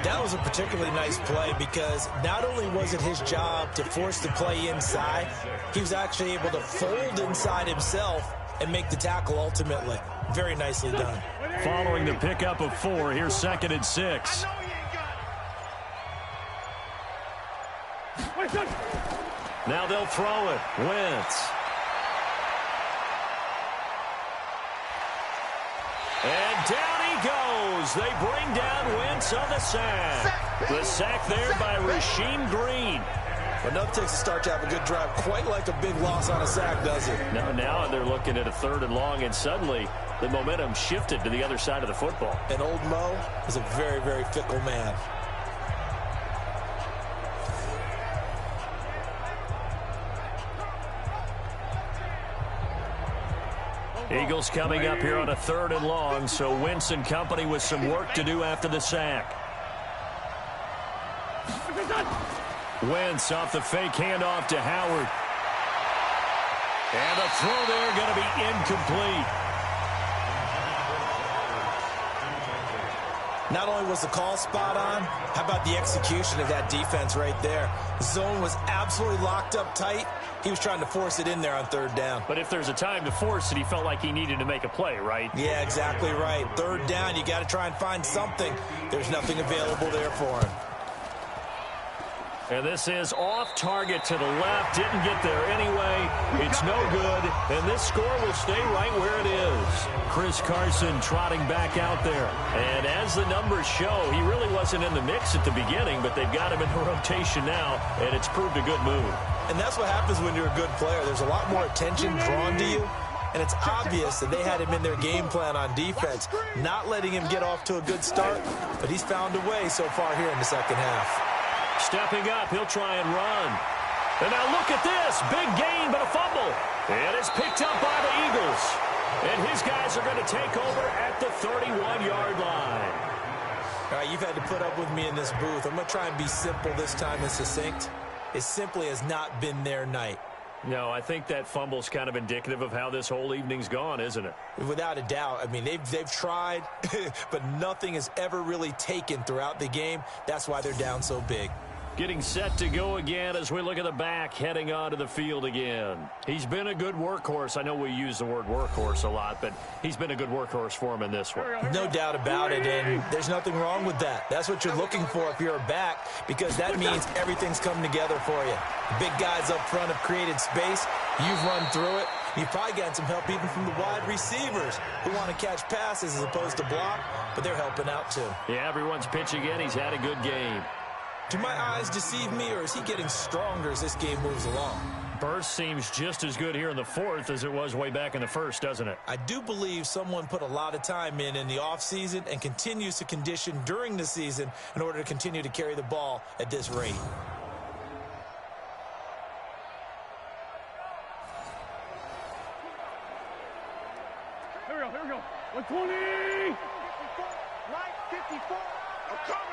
That was a particularly nice play because not only was it his job to force the play inside, he was actually able to fold inside himself and make the tackle ultimately. Very nicely done. Following the pickup of 4, here's 2nd and 6. Now they'll throw it. Wentz. And down he goes. They bring down Wentz on the sack. The sack there by Rasheem Green. But nothing takes a start to have a good drive quite like a big loss on a sack, does it? Now they're looking at a 3rd and long, and suddenly the momentum shifted to the other side of the football. And old Mo is a very, very fickle man. Eagles coming up here on a 3rd and long, so Wentz and company with some work to do after the sack. Wentz off the fake handoff to Howard. And the throw there going to be incomplete. Not only was the call spot on, how about the execution of that defense right there? The zone was absolutely locked up tight. He was trying to force it in there on 3rd down. But if there's a time to force it, he felt like he needed to make a play, right? Yeah, exactly right. 3rd down, you got to try and find something. There's nothing available there for him. And this is off target to the left. Didn't get there anyway. It's no good. And this score will stay right where it is. Chris Carson trotting back out there. And as the numbers show, he really wasn't in the mix at the beginning, but they've got him in the rotation now, and it's proved a good move. And that's what happens when you're a good player. There's a lot more attention drawn to you. And it's obvious that they had him in their game plan on defense, not letting him get off to a good start. But he's found a way so far here in the second half. Stepping up, he'll try and run. And now look at this. Big gain, but a fumble. And it's picked up by the Eagles. And his guys are going to take over at the 31-yard line. All right, you've had to put up with me in this booth. I'm going to try and be simple this time and succinct. It simply has not been their night. No, I think that fumble's kind of indicative of how this whole evening's gone, isn't it? Without a doubt. I mean, they've tried, but nothing has ever really taken throughout the game. That's why they're down so big. Getting set to go again as we look at the back heading onto the field again. He's been a good workhorse. I know we use the word workhorse a lot, but he's been a good workhorse for him in this one. No doubt about it, and there's nothing wrong with that. That's what you're looking for if you're a back, because that means everything's coming together for you. The big guys up front have created space. You've run through it. You've probably gotten some help even from the wide receivers who want to catch passes as opposed to block, but they're helping out too. Yeah, everyone's pitching in. He's had a good game. Do my eyes deceive me, or is he getting stronger as this game moves along? Burst seems just as good here in the fourth as it was way back in the first, doesn't it? I do believe someone put a lot of time in the offseason and continues to condition during the season in order to continue to carry the ball at this rate. Here we go. 120! 54! I'm coming!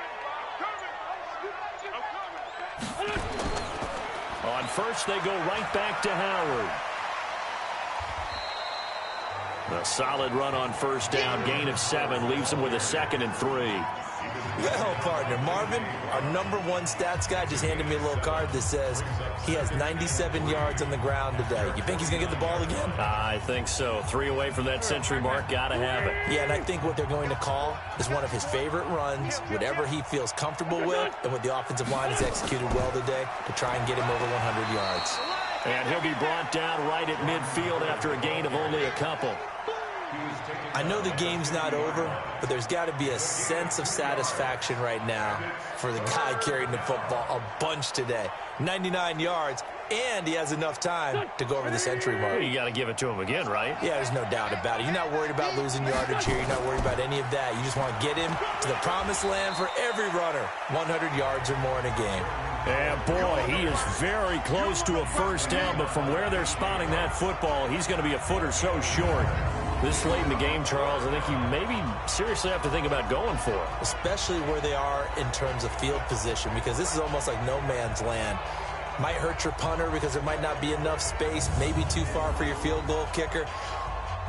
On first, they go right back to Howard. A solid run on first down. Gain of 7 leaves them with a 2nd and 3. Well, partner, Marvin, our #1 stats guy, just handed me a little card that says he has 97 yards on the ground today. You think he's going to get the ball again? I think so. 3 away from that century mark. Got to have it. Yeah, and I think what they're going to call is one of his favorite runs, whatever he feels comfortable with, and what the offensive line has executed well today to try and get him over 100 yards. And he'll be brought down right at midfield after a gain of only a couple. I know the game's not over, but there's got to be a sense of satisfaction right now for the guy carrying the football a bunch today. 99 yards, and he has enough time to go over the century mark. You got to give it to him again, right? Yeah, there's no doubt about it. You're not worried about losing yardage here. You're not worried about any of that. You just want to get him to the promised land for every runner. 100 yards or more in a game. And boy, he is very close to a first down, but from where they're spotting that football, he's going to be a foot or so short. This late in the game, Charles, I think you maybe seriously have to think about going for it. Especially where they are in terms of field position, because this is almost like no man's land. Might hurt your punter because there might not be enough space, maybe too far for your field goal kicker.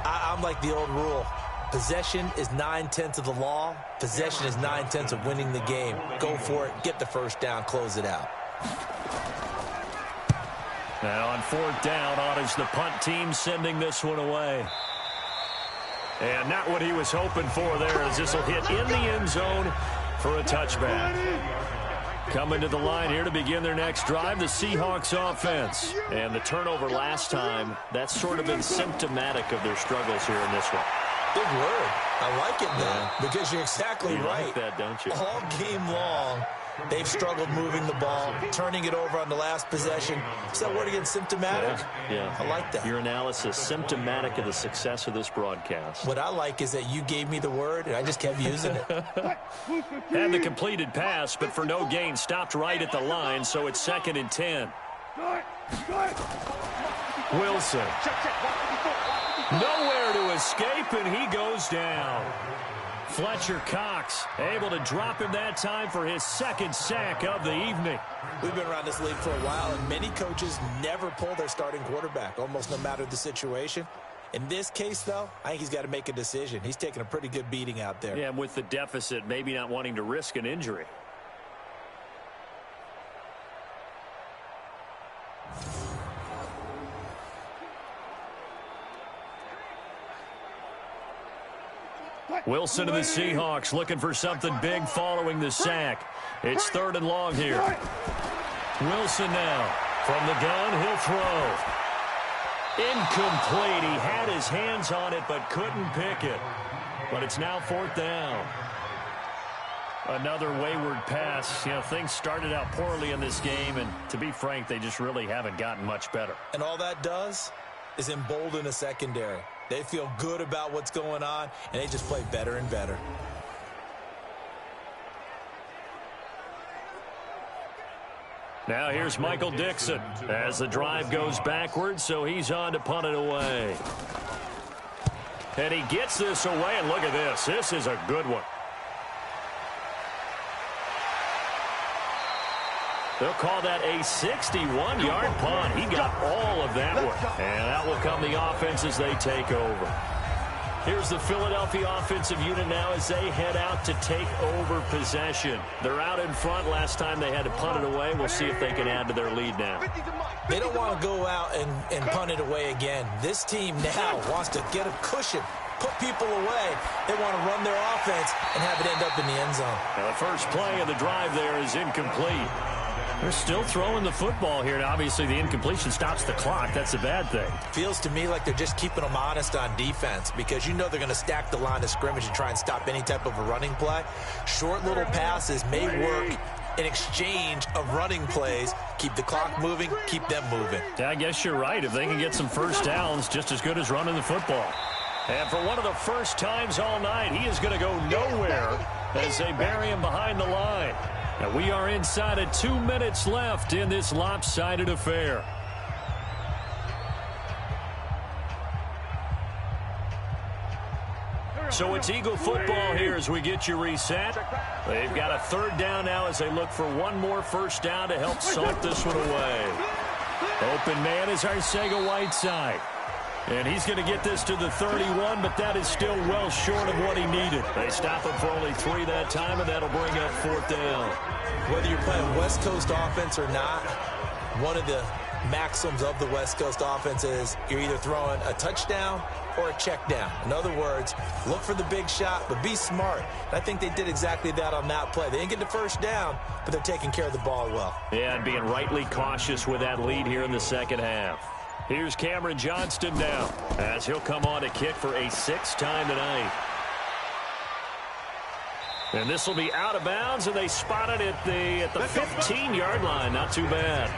I'm like the old rule. Possession is 9/10 of the law. Possession is 9/10 of winning the game. Go for it. Get the first down. Close it out. Now on 4th down, is the punt team sending this one away. And not what he was hoping for there, as this will hit in the end zone for a touchback. Coming to the line here to begin their next drive, the Seahawks offense. And the turnover last time, that's sort of been symptomatic of their struggles here in this one. Big word. I like it, though, because you're exactly right. Like that, don't you? All game long, they've struggled moving the ball, turning it over on the last possession. Is that word again, symptomatic? Yeah. I like that. Your analysis, symptomatic of the success of this broadcast. What I like is that you gave me the word, and I just kept using it. Had the completed pass, but for no gain, stopped right at the line, so it's 2nd and 10. Wilson. Nowhere to escape, and he goes down. Fletcher Cox able to drop him that time for his 2nd sack of the evening. We've been around this league for a while, and many coaches never pull their starting quarterback, almost no matter the situation. In this case, though, I think he's got to make a decision. He's taking a pretty good beating out there. Yeah, with the deficit, maybe not wanting to risk an injury. Wilson to the Seahawks looking for something big following the sack. It's 3rd and long here. Wilson now from the gun. He'll throw. Incomplete. He had his hands on it but couldn't pick it. But it's now 4th down. Another wayward pass. You know, things started out poorly in this game, and to be frank, they just really haven't gotten much better. And all that does is embolden a secondary. They feel good about what's going on, and they just play better and better. Now here's Michael Dixon as the drive goes backwards, so he's on to punt it away. And he gets this away, and look at this. This is a good one. They'll call that a 61-yard punt. He got all of that one. And that will come the offense as they take over. Here's the Philadelphia offensive unit now as they head out to take over possession. They're out in front. Last time they had to punt it away. We'll see if they can add to their lead now. They don't want to go out and punt it away again. This team now wants to get a cushion, put people away. They want to run their offense and have it end up in the end zone. Now the first play of the drive there is incomplete. They're still throwing the football here. Now, obviously, the incompletion stops the clock. That's a bad thing. Feels to me like they're just keeping them honest on defense because you know they're going to stack the line of scrimmage and try and stop any type of a running play. Short little passes may work in exchange of running plays. Keep the clock moving, keep them moving. Yeah, I guess you're right. If they can get some first downs, just as good as running the football. And for one of the first times all night, he is going to go nowhere as they bury him behind the line. And we are inside of 2 minutes left in this lopsided affair. So it's Eagle football here as we get you reset. They've got a third down now as they look for one more first down to help salt this one away. Open man is Arcega-Whiteside. And he's going to get this to the 31, but that is still well short of what he needed. They stop him for only 3 that time, and that'll bring up fourth down. Whether you're playing West Coast offense or not, one of the maxims of the West Coast offense is you're either throwing a touchdown or a check down. In other words, look for the big shot, but be smart. And I think they did exactly that on that play. They didn't get the first down, but they're taking care of the ball well. Yeah, and being rightly cautious with that lead here in the second half. Here's Cameron Johnston now as he'll come on to kick for a 6th time tonight. And this will be out of bounds, and they spot it at the 15-yard line. Not too bad.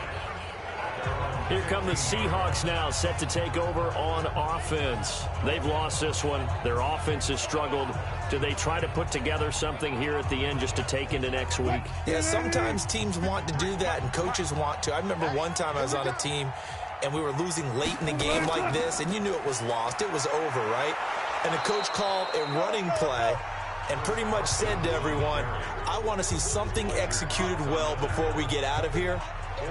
Here come the Seahawks now, set to take over on offense. They've lost this one. Their offense has struggled. Do they try to put together something here at the end just to take into next week? Yeah, sometimes teams want to do that, and coaches want to. I remember one time I was on a team, and we were losing late in the game like this, and you knew it was lost. It was over, right? And the coach called a running play and pretty much said to everyone, I want to see something executed well before we get out of here.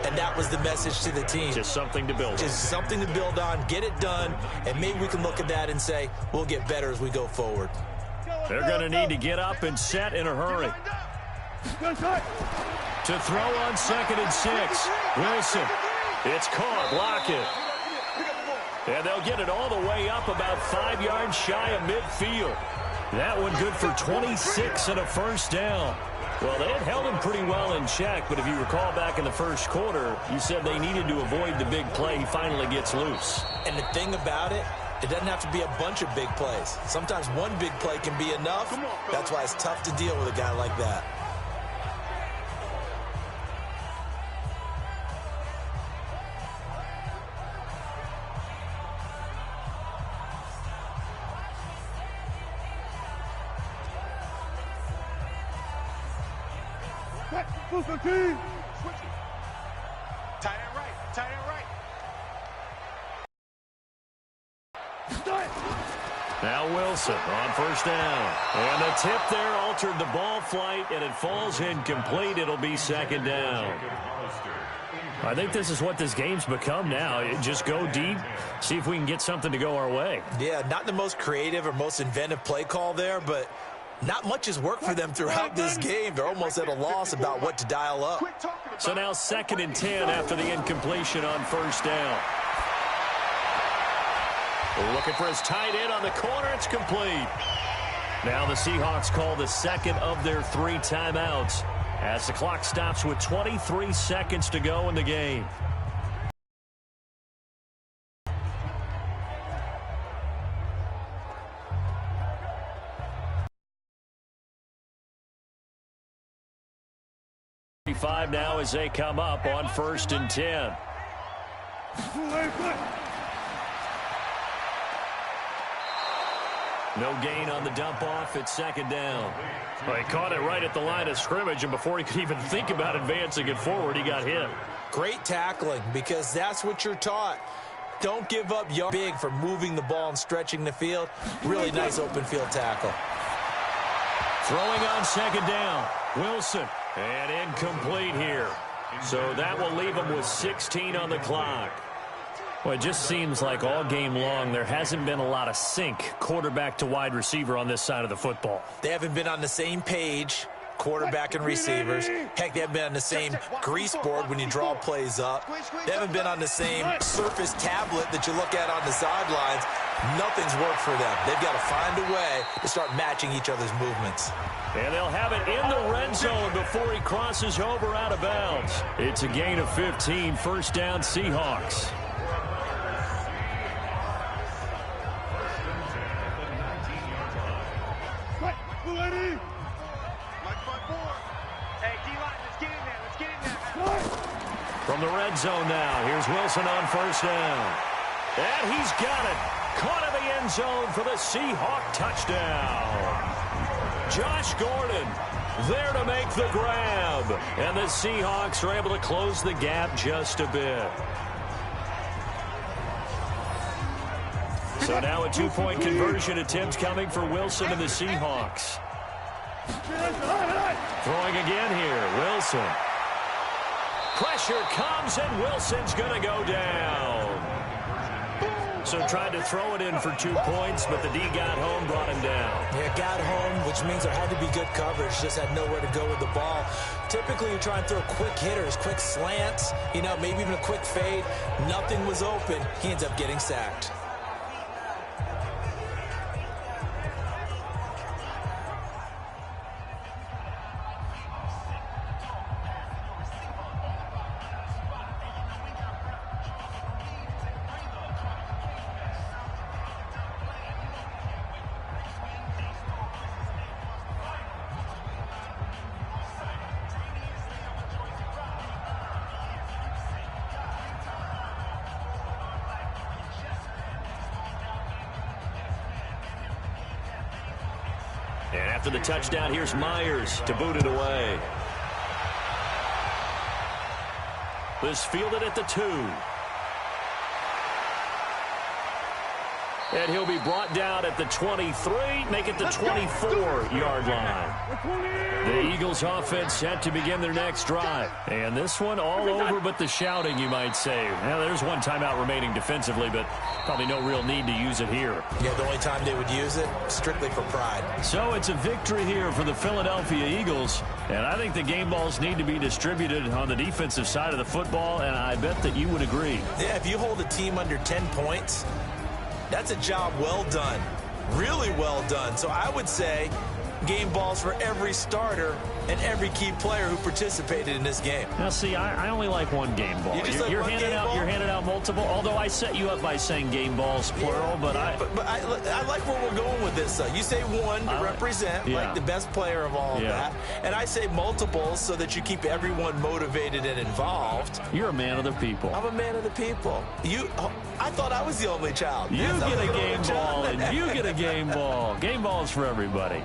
And that was the message to the team. Just something to build on. Just something to build on, get it done, and maybe we can look at that and say, we'll get better as we go forward. They're going to need to get up and set in a hurry. To throw on 2nd and 6. Wilson. It's caught. Block it. And they'll get it all the way up about 5 yards shy of midfield. That one good for 26 and a first down. Well, they had held him pretty well in check, but if you recall back in the first quarter, you said they needed to avoid the big play. He finally gets loose. And the thing about it, it doesn't have to be a bunch of big plays. Sometimes one big play can be enough. That's why it's tough to deal with a guy like that. Tight end right. Tight end right. Now Wilson on first down. And the tip there altered the ball flight, and it falls incomplete. It'll be 2nd down. I think this is what this game's become now. Just go deep, see if we can get something to go our way. Yeah, not the most creative or most inventive play call there, but not much has worked for them throughout this game. They're almost at a loss about what to dial up. So now 2nd and 10 after the incompletion on first down. Looking for his tight end on the corner. It's complete. Now the Seahawks call the 2nd of their 3 timeouts as the clock stops with 23 seconds to go in the game. Now as they come up on 1st and 10. No gain on the dump off. It's 2nd down. Well, he caught it right at the line of scrimmage, and before he could even think about advancing it forward, he got hit. Great tackling, because that's what you're taught. Don't give up your big for moving the ball and stretching the field. Really nice open field tackle. Throwing on 2nd down. Wilson. And incomplete here. So that will leave him with 16 on the clock. Well, it just seems like all game long there hasn't been a lot of sync quarterback to wide receiver on this side of the football. They haven't been on the same page, quarterback and receivers. Heck, they haven't been on the same grease board when you draw plays up. They haven't been on the same Surface tablet that you look at on the sidelines. Nothing's worked for them. They've got to find a way to start matching each other's movements. And they'll have it in the red zone before he crosses over out of bounds. It's a gain of 15, first down Seahawks. From the red zone now, here's Wilson on first down. And he's got it. Caught in the end zone for the Seahawk touchdown. Josh Gordon there to make the grab. And the Seahawks are able to close the gap just a bit. So now a two-point conversion attempt coming for Wilson and the Seahawks. Throwing again here, Wilson. Pressure comes, and Wilson's going to go down. So tried to throw it in for 2 points, but the D got home, brought him down. Yeah, got home, which means there had to be good coverage. Just had nowhere to go with the ball. Typically, you try and throw quick hitters, quick slants, maybe even a quick fade. Nothing was open. He ends up getting sacked. And after the touchdown, here's Myers to boot it away. This fielded at the 2. And he'll be brought down at the 23, make it the 24-yard line. The Eagles offense set to begin their next drive. And this one all over but the shouting, you might say. Now, there's one timeout remaining defensively, but probably no real need to use it here. Yeah, the only time they would use it, strictly for pride. So it's a victory here for the Philadelphia Eagles. And I think the game balls need to be distributed on the defensive side of the football, and I bet that you would agree. Yeah, if you hold a team under 10 points, that's a job well done. Really well done. So I would say game balls for every starter and every key player who participated in this game. Now, see, I only like one game ball. You're handing out multiple, although I set you up by saying game balls, plural, but I like where we're going with this. You say one to represent, like the best player of all of that, and I say multiples so that you keep everyone motivated and involved. You're a man of the people. I'm a man of the people. I thought I was the only child. You get a game ball, and you get a game ball. Game balls for everybody.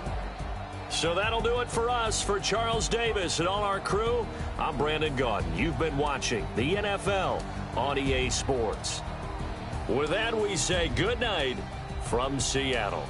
So that'll do it for us. For Charles Davis and all our crew, I'm Brandon Gaudin. You've been watching the NFL on EA Sports. With that, we say good night from Seattle.